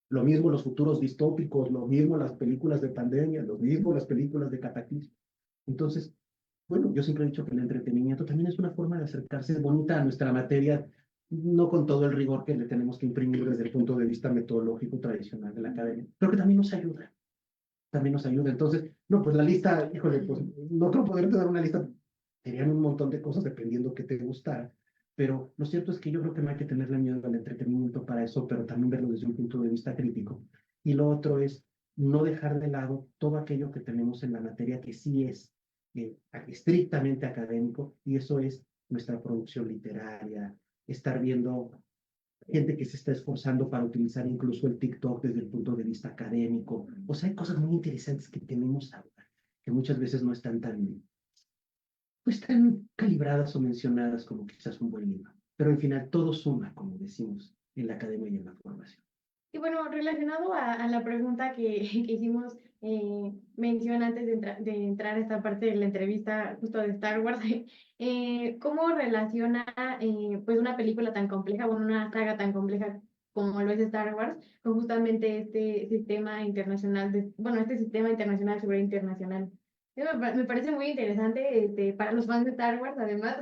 Lo mismo los futuros distópicos, lo mismo las películas de pandemia, lo mismo las películas de cataclismo. Entonces, bueno, yo siempre he dicho que el entretenimiento también es una forma de acercarse bonita a nuestra materia, no con todo el rigor que le tenemos que imprimir desde el punto de vista metodológico tradicional de la academia, pero que también nos ayuda también nos ayuda. Entonces, no, pues la lista, híjole, pues no creo poderte dar una lista, serían un montón de cosas dependiendo que te gustara, pero lo cierto es que yo creo que no hay que tenerle miedo al entretenimiento para eso, pero también verlo desde un punto de vista crítico. Y lo otro es no dejar de lado todo aquello que tenemos en la materia que sí es estrictamente académico, y eso es nuestra producción literaria, estar viendo gente que se está esforzando para utilizar incluso el TikTok desde el punto de vista académico. O sea, hay cosas muy interesantes que tenemos ahora, que muchas veces no están pues tan calibradas o mencionadas como quizás un buen libro. Pero al final todo suma, como decimos en la academia y en la formación. Y bueno, relacionado a la pregunta que hicimos mención antes de entrar a esta parte de la entrevista justo de Star Wars, ¿cómo relaciona pues una película tan compleja, bueno, una saga tan compleja como lo es Star Wars, con justamente este sistema internacional, bueno, este sistema internacional sobre internacional? Me parece muy interesante para los fans de Star Wars, además.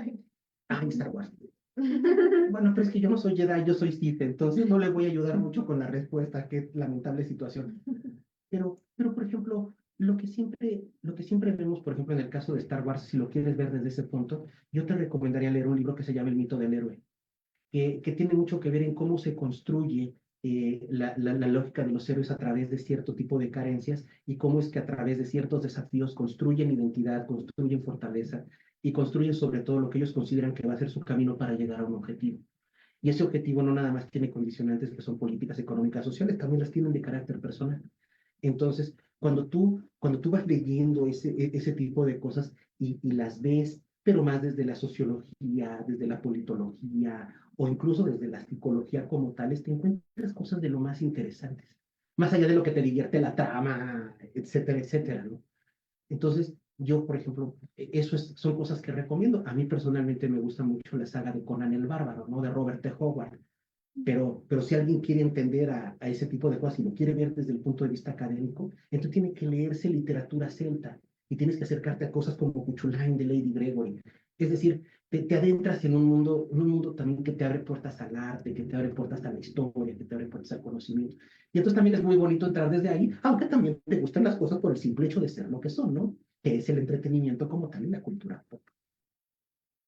Ah, Star Wars. Bueno, pero es que yo no soy Jedi, yo soy Sith, entonces no le voy a ayudar mucho con la respuesta, qué lamentable situación. Pero por ejemplo, lo que siempre vemos, por ejemplo, en el caso de Star Wars, si lo quieres ver desde ese punto, yo te recomendaría leer un libro que se llama El mito del héroe, que tiene mucho que ver en cómo se construye la lógica de los héroes a través de cierto tipo de carencias y cómo es que a través de ciertos desafíos construyen identidad, construyen fortaleza y construyen sobre todo lo que ellos consideran que va a ser su camino para llegar a un objetivo. Y ese objetivo no nada más tiene condicionantes que son políticas, económicas, sociales, también las tienen de carácter personal. Entonces, cuando tú vas leyendo ese tipo de cosas y las ves pero más desde la sociología, desde la politología o incluso desde la psicología como tales, te encuentras cosas de lo más interesantes, más allá de lo que te divierte la trama, etcétera, etcétera, ¿no? Entonces, yo, por ejemplo, son cosas que recomiendo. A mí personalmente me gusta mucho la saga de Conan el Bárbaro, ¿no? De Robert T. Howard. Pero si alguien quiere entender a ese tipo de cosas y lo quiere ver desde el punto de vista académico, entonces tiene que leerse literatura celta y tienes que acercarte a cosas como Cuchulain de Lady Gregory. Es decir, te adentras en un mundo también que te abre puertas al arte, que te abre puertas a la historia, que te abre puertas al conocimiento. Y entonces también es muy bonito entrar desde ahí, aunque también te gustan las cosas por el simple hecho de ser lo que son, ¿no? Que es el entretenimiento como tal y la cultura pop.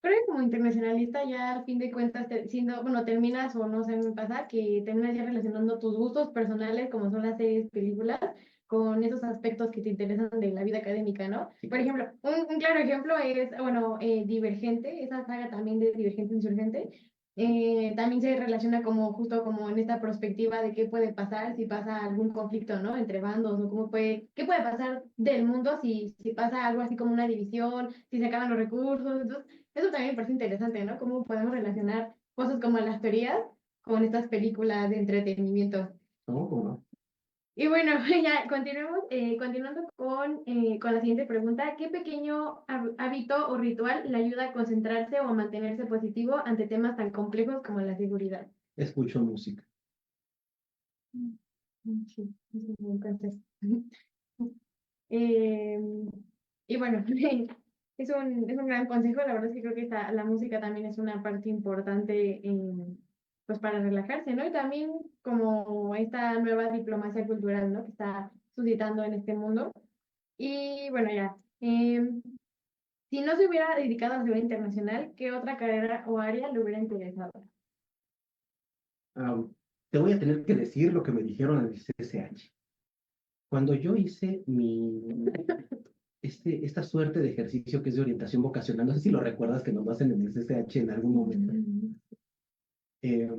Creo que como internacionalista ya al fin de cuentas, siendo, bueno, terminas o no sé, me pasa que terminas ya relacionando tus gustos personales, como son las series, películas, con esos aspectos que te interesan de la vida académica, ¿no? Por ejemplo, un claro ejemplo es, bueno, Divergente, esa saga también de Divergente Insurgente, también se relaciona como justo como en esta perspectiva de qué puede pasar si pasa algún conflicto, ¿no? Entre bandos o qué puede pasar del mundo si pasa algo así como una división, si se acaban los recursos, entonces eso también me parece interesante, ¿no? Cómo podemos relacionar cosas como las teorías con estas películas de entretenimiento. ¿No? ¿Cómo no? Y bueno, ya continuemos, continuando con la siguiente pregunta. ¿Qué pequeño hábito o ritual le ayuda a concentrarse o a mantenerse positivo ante temas tan complejos como la seguridad? Escucho música. Sí, es un buen consejo. Eh, y bueno, es un gran consejo. La verdad es que creo que la música también es una parte importante pues para relajarse, ¿no? Y también como esta nueva diplomacia cultural, ¿no? Que está suscitando en este mundo. Y bueno, ya. Si no se hubiera dedicado a la seguridad internacional, ¿qué otra carrera o área le hubiera interesado? Ah, te voy a tener que decir lo que me dijeron en el CSH. Cuando yo hice esta suerte de ejercicio que es de orientación vocacional, no sé si lo recuerdas que nos hacen en el CSH en algún momento, eh,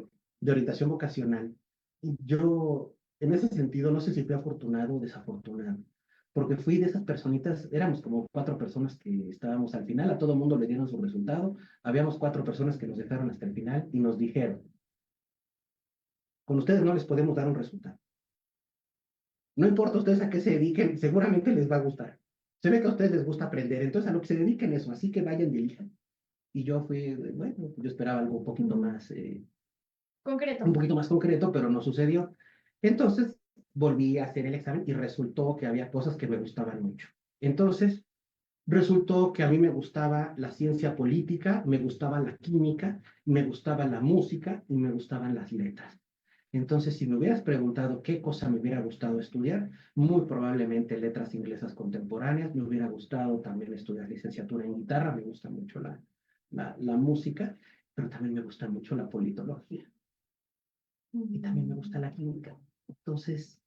de orientación vocacional, y yo en ese sentido no sé si fui afortunado o desafortunado, porque fui de esas personitas, éramos como 4 personas que estábamos al final, a todo mundo le dieron su resultado, habíamos 4 personas que nos dejaron hasta el final y nos dijeron, con ustedes no les podemos dar un resultado. No importa ustedes a qué se dediquen, seguramente les va a gustar. Se ve que a ustedes les gusta aprender, entonces a lo que se dediquen eso, así que vayan y elijan. Y yo fui, bueno, yo esperaba algo Concreto. un poquito más concreto, pero no sucedió. Entonces volví a hacer el examen y resultó que había cosas que me gustaban mucho. Entonces resultó que a mí me gustaba la ciencia política, me gustaba la química, me gustaba la música y me gustaban las letras. Entonces, si me hubieras preguntado qué cosa me hubiera gustado estudiar, muy probablemente letras inglesas contemporáneas, me hubiera gustado también estudiar licenciatura en guitarra, me gusta mucho la música, pero también me gusta mucho la politología y también me gusta la química. Entonces,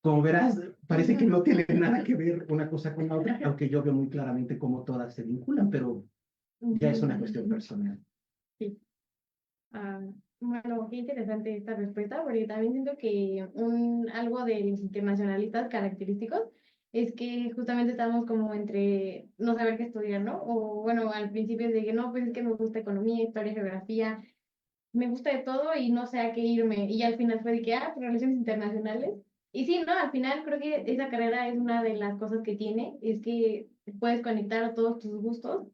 como verás, parece que no tiene nada que ver una cosa con la otra, aunque yo veo muy claramente cómo todas se vinculan, pero ya es una cuestión personal. Sí. Ah, bueno, qué interesante esta respuesta, porque también siento que algo de los internacionalistas característicos es que justamente estamos como entre no saber qué estudiar, ¿no? O bueno, al principio es de que no, pues es que me gusta economía, historia, geografía, me gusta de todo y no sé a qué irme. Y al final fue de que, pues relaciones internacionales. Y sí, ¿no? Al final creo que esa carrera es una de las cosas que tiene, es que puedes conectar todos tus gustos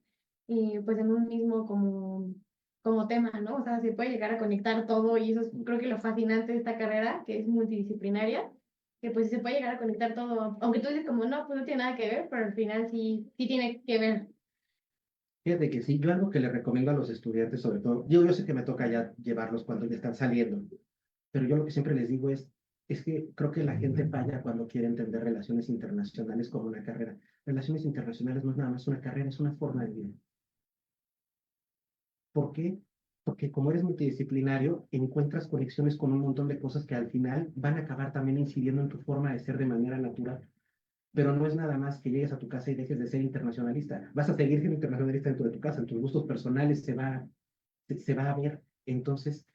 y pues en un mismo como tema, ¿no? O sea, se puede llegar a conectar todo y eso es creo que lo fascinante de esta carrera, que es multidisciplinaria, que pues se puede llegar a conectar todo, aunque tú dices como, no, pues no tiene nada que ver, pero al final sí tiene que ver. Fíjate que sí, yo algo que le recomiendo a los estudiantes, sobre todo, yo sé que me toca ya llevarlos cuando ya están saliendo, pero yo lo que siempre les digo es que creo que la gente falla cuando quiere entender relaciones internacionales como una carrera. Relaciones internacionales no es nada más una carrera, es una forma de vida. ¿Por qué? Porque como eres multidisciplinario, encuentras conexiones con un montón de cosas que al final van a acabar también incidiendo en tu forma de ser de manera natural. Pero no es nada más que llegues a tu casa y dejes de ser internacionalista. Vas a seguir siendo internacionalista dentro de tu casa, en tus gustos personales se va a ver. Entonces,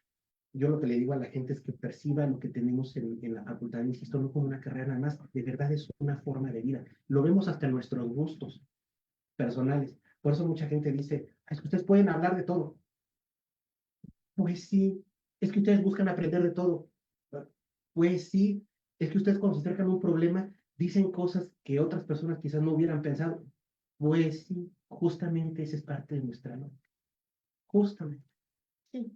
yo lo que le digo a la gente es que perciba lo que tenemos en la facultad, insisto, no como una carrera nada más, de verdad es una forma de vida. Lo vemos hasta en nuestros gustos personales. Por eso mucha gente dice, "Ah, es que ustedes pueden hablar de todo". Pues sí, es que ustedes buscan aprender de todo. Pues sí, es que ustedes cuando se acercan a un problema dicen cosas que otras personas quizás no hubieran pensado. Pues sí, justamente esa es parte de nuestra lógica. Justamente. Sí,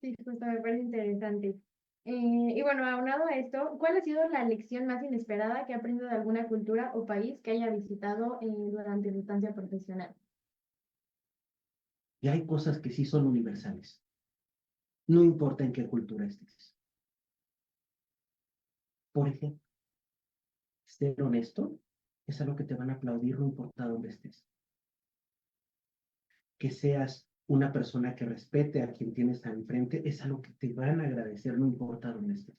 sí, justo me parece interesante. Y bueno, aunado a esto, ¿cuál ha sido la lección más inesperada que ha aprendido de alguna cultura o país que haya visitado durante su estancia profesional? Y hay cosas que sí son universales. No importa en qué cultura estés. Por ejemplo, ser honesto es algo que te van a aplaudir no importa dónde estés. Que seas una persona que respete a quien tienes al enfrente es algo que te van a agradecer no importa dónde estés.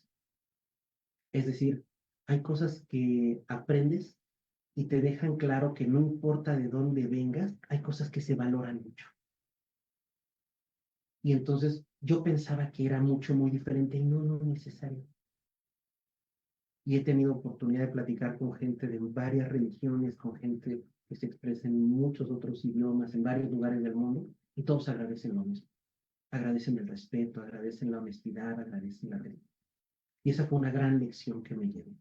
Es decir, hay cosas que aprendes y te dejan claro que no importa de dónde vengas, hay cosas que se valoran mucho. Y entonces yo pensaba que era mucho, muy diferente y no, no es necesario. Y he tenido oportunidad de platicar con gente de varias religiones, con gente que se expresa en muchos otros idiomas, en varios lugares del mundo, y todos agradecen lo mismo. Agradecen el respeto, agradecen la honestidad, agradecen la verdad. Y esa fue una gran lección que me llevé.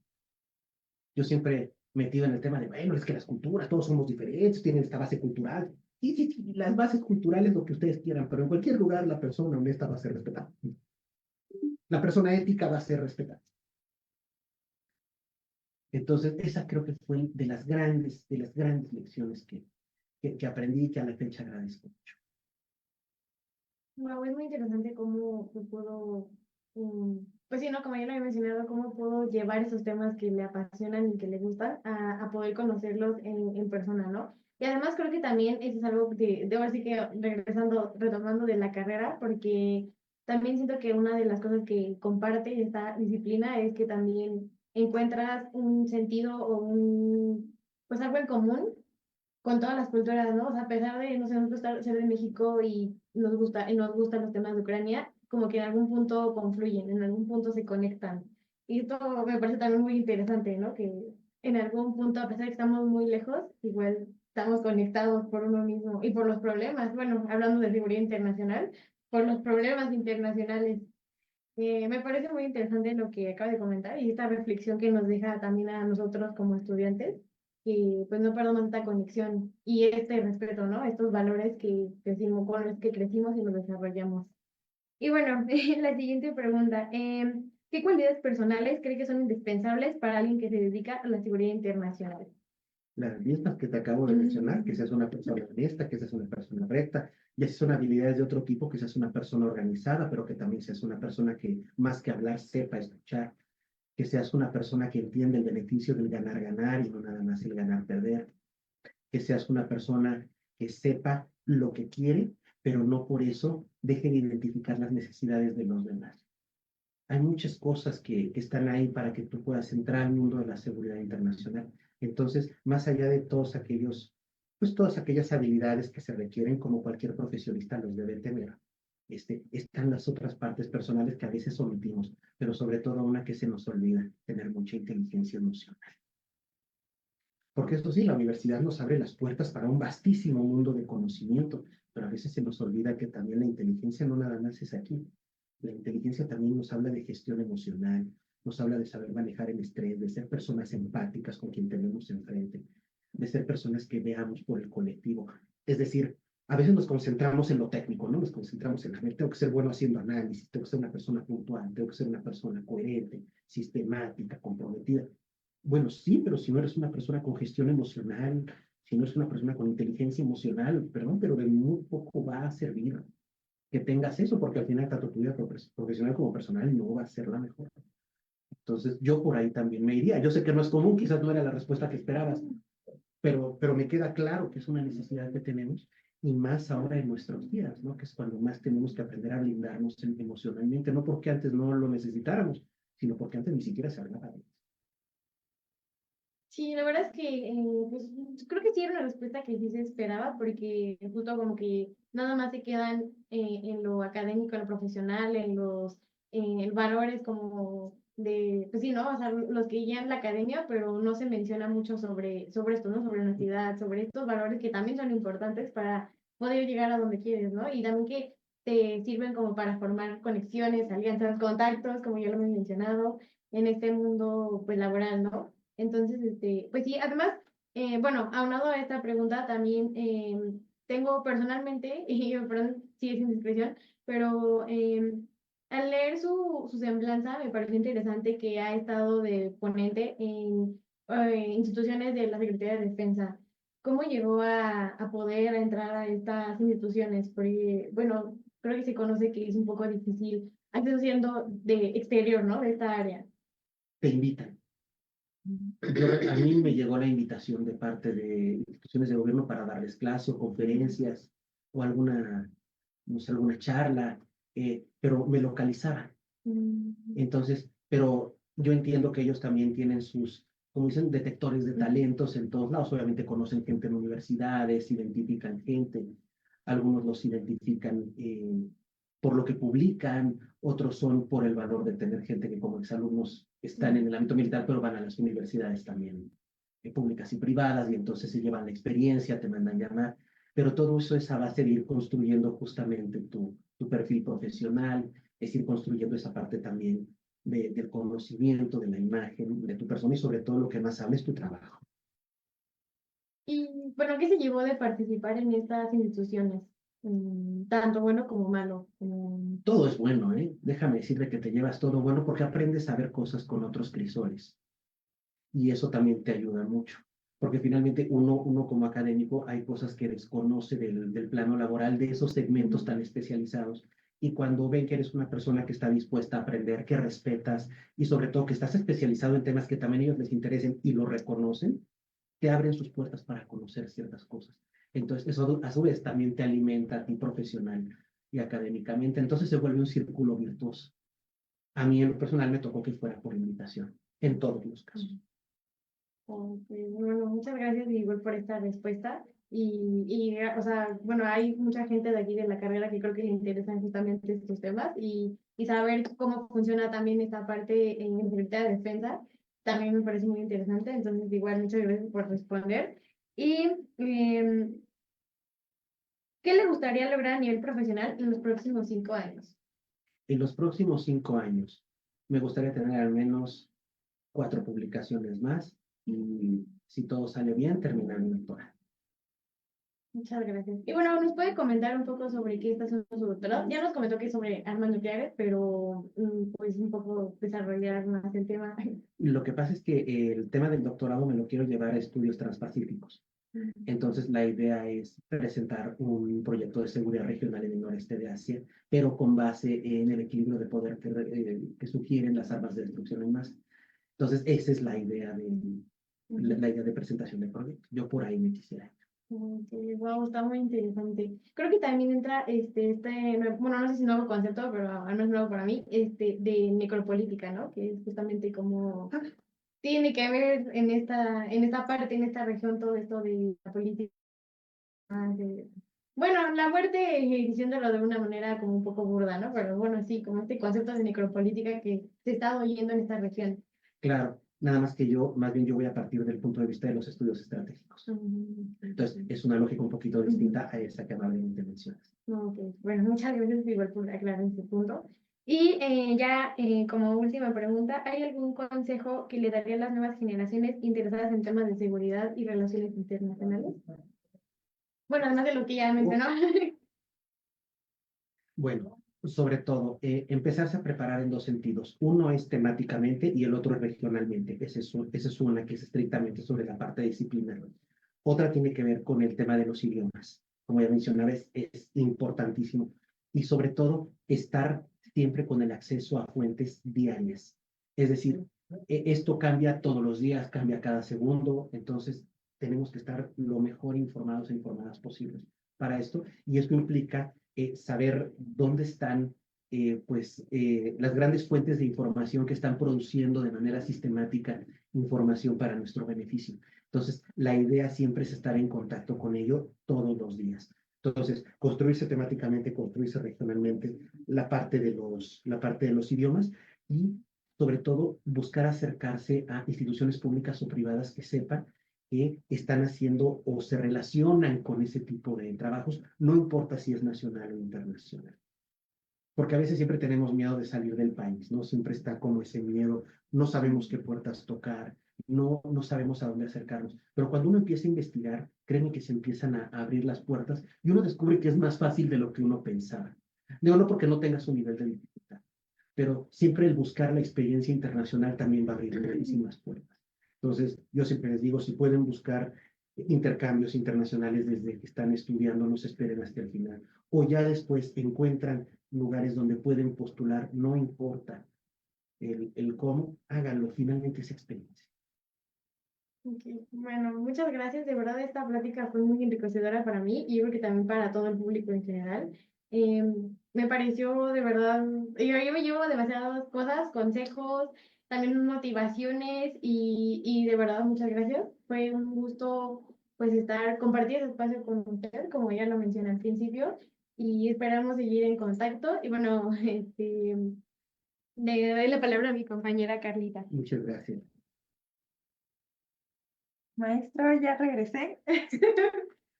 Yo siempre metido en el tema de, bueno, es que las culturas, todos somos diferentes, tienen esta base cultural. Y sí, sí, las bases culturales, lo que ustedes quieran, pero en cualquier lugar la persona honesta va a ser respetada. La persona ética va a ser respetada. Entonces, esa creo que fue de las grandes lecciones que aprendí y que a la fecha agradezco mucho. Wow, es muy interesante cómo puedo, pues sí, ¿no? Como ya lo había mencionado, cómo puedo llevar esos temas que le apasionan y que le gustan a poder conocerlos en persona, ¿no? Y además creo que también eso es algo de ahora sí que regresando, retomando de la carrera, porque también siento que una de las cosas que comparte esta disciplina es que también encuentras un sentido o pues algo en común con todas las culturas, ¿no? O sea, a pesar de, no sé, nosotros ser de México y nos gustan los temas de Ucrania, como que en algún punto confluyen, en algún punto se conectan. Y esto me parece también muy interesante, ¿no? Que en algún punto, a pesar de que estamos muy lejos, igual estamos conectados por uno mismo y por los problemas, bueno, hablando de seguridad internacional, por los problemas internacionales. Me parece muy interesante lo que acaba de comentar y esta reflexión que nos deja también a nosotros como estudiantes, que pues no perdamos esta conexión y este respeto, ¿no? Estos valores que crecimos, con los que crecimos y nos desarrollamos. Y bueno, la siguiente pregunta, ¿qué cualidades personales cree que son indispensables para alguien que se dedica a la seguridad internacional? Las mismas que te acabo de mencionar, que seas una persona honesta, que seas una persona recta, y así son habilidades de otro tipo, que seas una persona organizada, pero que también seas una persona que más que hablar sepa escuchar, que seas una persona que entiende el beneficio del ganar-ganar y no nada más el ganar-perder, que seas una persona que sepa lo que quiere, pero no por eso deje de identificar las necesidades de los demás. Hay muchas cosas que están ahí para que tú puedas entrar al mundo de la seguridad internacional. Entonces, más allá de todos aquellos, pues todas aquellas habilidades que se requieren, como cualquier profesionista los debe tener, están las otras partes personales que a veces omitimos, pero sobre todo una que se nos olvida, tener mucha inteligencia emocional. Porque eso sí, la universidad nos abre las puertas para un vastísimo mundo de conocimiento, pero a veces se nos olvida que también la inteligencia no nada más es aquí. La inteligencia también nos habla de gestión emocional, nos habla de saber manejar el estrés, de ser personas empáticas con quien tenemos enfrente, de ser personas que veamos por el colectivo. Es decir, a veces nos concentramos en lo técnico, ¿no? Nos concentramos en, a ver, tengo que ser bueno haciendo análisis, tengo que ser una persona puntual, tengo que ser una persona coherente, sistemática, comprometida. Bueno, sí, pero si no eres una persona con gestión emocional, si no eres una persona con inteligencia emocional, perdón, pero de muy poco va a servir que tengas eso, porque al final tanto tu vida profesional como personal no va a ser la mejor. Entonces, yo por ahí también me iría. Yo sé que no es común, quizás no era la respuesta que esperabas, pero me queda claro que es una necesidad que tenemos y más ahora en nuestros días, ¿no? Que es cuando más tenemos que aprender a blindarnos emocionalmente, no porque antes no lo necesitáramos, sino porque antes ni siquiera se hablaba de eso. Sí, la verdad es que pues, creo que sí era una respuesta que sí se esperaba, porque justo como que nada más se quedan en lo académico, en lo profesional, en los valores como pues sí, ¿no? O sea, los que guían la academia, pero no se menciona mucho sobre esto, ¿no? Sobre honestidad, sobre estos valores que también son importantes para poder llegar a donde quieres, ¿no? Y también que te sirven como para formar conexiones, alianzas, contactos, como ya lo hemos mencionado, en este mundo, pues, laboral, ¿no? Entonces, pues sí, además, bueno, aunado a esta pregunta, también tengo personalmente, y perdón si es indiscreción, pero al leer su semblanza me pareció interesante que ha estado de ponente en instituciones de la Secretaría de Defensa. ¿Cómo llegó a poder entrar a estas instituciones? Porque, bueno, creo que se conoce que es un poco difícil, acceso siendo de exterior, ¿no? De esta área. Te invitan. A mí me llegó la invitación de parte de instituciones de gobierno para darles clases o conferencias o alguna, no sé, alguna charla, pero me localizaban. Mm, Entonces, pero yo entiendo que ellos también tienen sus, como dicen, detectores de talentos en todos lados. Obviamente conocen gente en universidades, identifican gente, algunos los identifican por lo que publican, otros son por el valor de tener gente que como exalumnos están en el ámbito militar, pero van a las universidades también, públicas y privadas, y entonces se llevan la experiencia, te mandan llamar, pero todo eso es a base de ir construyendo justamente tu perfil profesional, es ir construyendo esa parte también del conocimiento, de la imagen, de tu persona y sobre todo lo que más habla es tu trabajo. Y bueno, ¿qué se llevó de participar en estas instituciones? Tanto bueno como malo. Todo es bueno, ¿eh? Déjame decirte que te llevas todo bueno porque aprendes a ver cosas con otros crisores y eso también te ayuda mucho. Porque finalmente uno como académico hay cosas que desconoce del plano laboral, de esos segmentos tan especializados. Y cuando ven que eres una persona que está dispuesta a aprender, que respetas y sobre todo que estás especializado en temas que también a ellos les interesen y lo reconocen, te abren sus puertas para conocer ciertas cosas. Entonces, eso a su vez también te alimenta a ti profesional y académicamente. Entonces se vuelve un círculo virtuoso. A mí en lo personal me tocó que fuera por invitación, en todos los casos. Ok, bueno, muchas gracias igual por esta respuesta. O sea, bueno, hay mucha gente de aquí de la carrera que creo que le interesan justamente estos temas y saber cómo funciona también esta parte en la Secretaría de Defensa también me parece muy interesante. Entonces, igual, muchas gracias por responder. Y, ¿qué le gustaría lograr a nivel profesional en los próximos 5 años? En los próximos 5 años me gustaría tener al menos 4 publicaciones más y si todo sale bien, terminar mi doctorado. Muchas gracias. Y bueno, ¿nos puede comentar un poco sobre qué está haciendo su doctorado? Ya nos comentó que es sobre armas nucleares, pero pues un poco desarrollar más el tema. Lo que pasa es que el tema del doctorado me lo quiero llevar a estudios transpacíficos. Entonces, la idea es presentar un proyecto de seguridad regional en el noreste de Asia, pero con base en el equilibrio de poder que sugieren las armas de destrucción en masa. Entonces, esa es la idea la idea de presentación del proyecto. Yo por ahí me quisiera ir. Wow, está muy interesante. Creo que también entra bueno, no sé si nuevo concepto, pero al menos nuevo para mí, de necropolítica, ¿no? Que es justamente como tiene que ver en esta parte, en esta región, todo esto de la política. Bueno, la muerte, diciéndolo de una manera como un poco burda, ¿no? Pero bueno, sí, como este concepto de necropolítica que se está oyendo en esta región. Claro, nada más que yo, más bien yo voy a partir del punto de vista de los estudios estratégicos. Entonces, es una lógica un poquito distinta a esa que amablemente mencionas. Ok, bueno, muchas gracias igual por aclarar ese punto. Y ya como última pregunta, ¿hay algún consejo que le daría a las nuevas generaciones interesadas en temas de seguridad y relaciones internacionales? Bueno, además de lo que ya mencionó. Bueno, sobre todo, empezarse a preparar en dos sentidos. Uno es temáticamente y el otro es regionalmente. Esa es una que es estrictamente sobre la parte disciplinar. Otra tiene que ver con el tema de los idiomas. Como ya mencionaba, es importantísimo. Y sobre todo, estar siempre con el acceso a fuentes diarias. Es decir, esto cambia todos los días, cambia cada segundo, entonces tenemos que estar lo mejor informados e informadas posibles para esto. Y esto implica saber dónde están las grandes fuentes de información que están produciendo de manera sistemática información para nuestro beneficio. Entonces, la idea siempre es estar en contacto con ello todos los días. Entonces, construirse temáticamente, construirse regionalmente la parte de los idiomas y sobre todo buscar acercarse a instituciones públicas o privadas que sepan que están haciendo o se relacionan con ese tipo de trabajos, no importa si es nacional o internacional. Porque a veces siempre tenemos miedo de salir del país, ¿no? Siempre está como ese miedo, no sabemos qué puertas tocar, no sabemos a dónde acercarnos. Pero cuando uno empieza a investigar, créeme que se empiezan a abrir las puertas y uno descubre que es más fácil de lo que uno pensaba. Digo, no porque no tengas un nivel de dificultad, pero siempre el buscar la experiencia internacional también va a abrir muchísimas puertas. Entonces, yo siempre les digo, si pueden buscar intercambios internacionales desde que están estudiando, no se esperen hasta el final. O ya después encuentran lugares donde pueden postular, no importa el cómo, háganlo, finalmente es experiencia. Ok, bueno, muchas gracias. De verdad, esta plática fue muy enriquecedora para mí y yo creo que también para todo el público en general. Me pareció de verdad, yo me llevo demasiadas cosas, consejos, también motivaciones y de verdad muchas gracias. Fue un gusto pues estar, compartir ese espacio con usted, como ya lo mencioné al principio, y esperamos seguir en contacto. Y bueno, le doy la palabra a mi compañera Carlita. Muchas gracias. Maestro, ya regresé,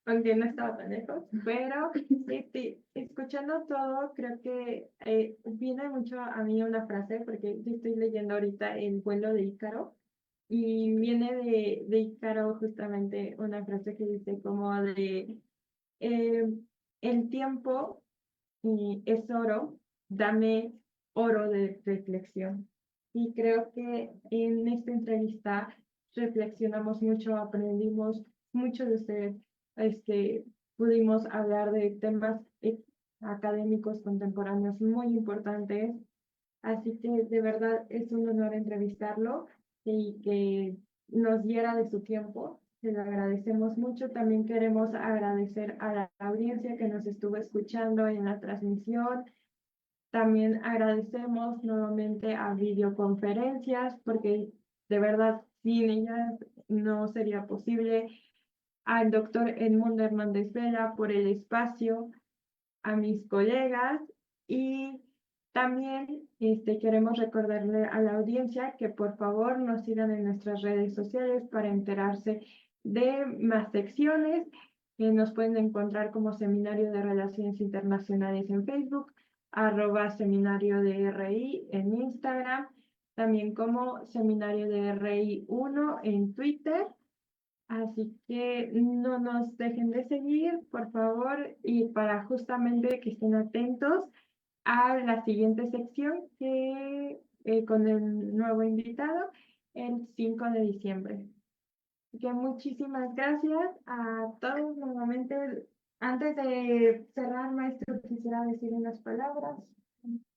aunque no estaba tan lejos, pero escuchando todo, creo que viene mucho a mí una frase, porque yo estoy leyendo ahorita El vuelo de Ícaro, y viene de Ícaro justamente una frase que dice como de eh, el tiempo es oro, dame oro de reflexión. Y creo que en esta entrevista reflexionamos mucho, aprendimos mucho de usted, pudimos hablar de temas académicos contemporáneos muy importantes, así que de verdad es un honor entrevistarlo y que nos diera de su tiempo. Se lo agradecemos mucho. También queremos agradecer a la audiencia que nos estuvo escuchando en la transmisión. También agradecemos nuevamente a videoconferencias porque de verdad sin ellas no sería posible. Al doctor Edmundo Hernández Vela por el espacio, a mis colegas y también queremos recordarle a la audiencia que por favor nos sigan en nuestras redes sociales para enterarse de más secciones. Nos pueden encontrar como Seminario de Relaciones Internacionales en Facebook, @seminario de RI en Instagram, también como Seminario de RI 1 en Twitter. Así que no nos dejen de seguir, por favor, y para justamente que estén atentos a la siguiente sección que con el nuevo invitado el 5 de diciembre. Así que muchísimas gracias a todos nuevamente. Antes de cerrar, maestro, quisiera decir unas palabras.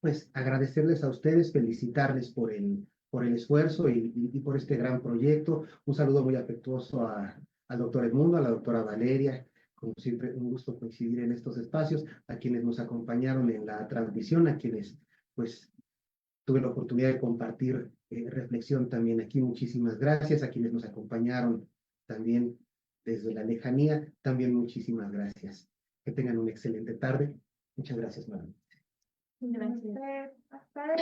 Pues agradecerles a ustedes, felicitarles por el esfuerzo y por este gran proyecto. Un saludo muy afectuoso al doctor Edmundo, a la doctora Valeria. Como siempre, un gusto coincidir en estos espacios, a quienes nos acompañaron en la transmisión, a quienes pues tuve la oportunidad de compartir reflexión también aquí. Muchísimas gracias a quienes nos acompañaron también desde la lejanía. También muchísimas gracias. Que tengan una excelente tarde. Muchas gracias, madame. Gracias. Hasta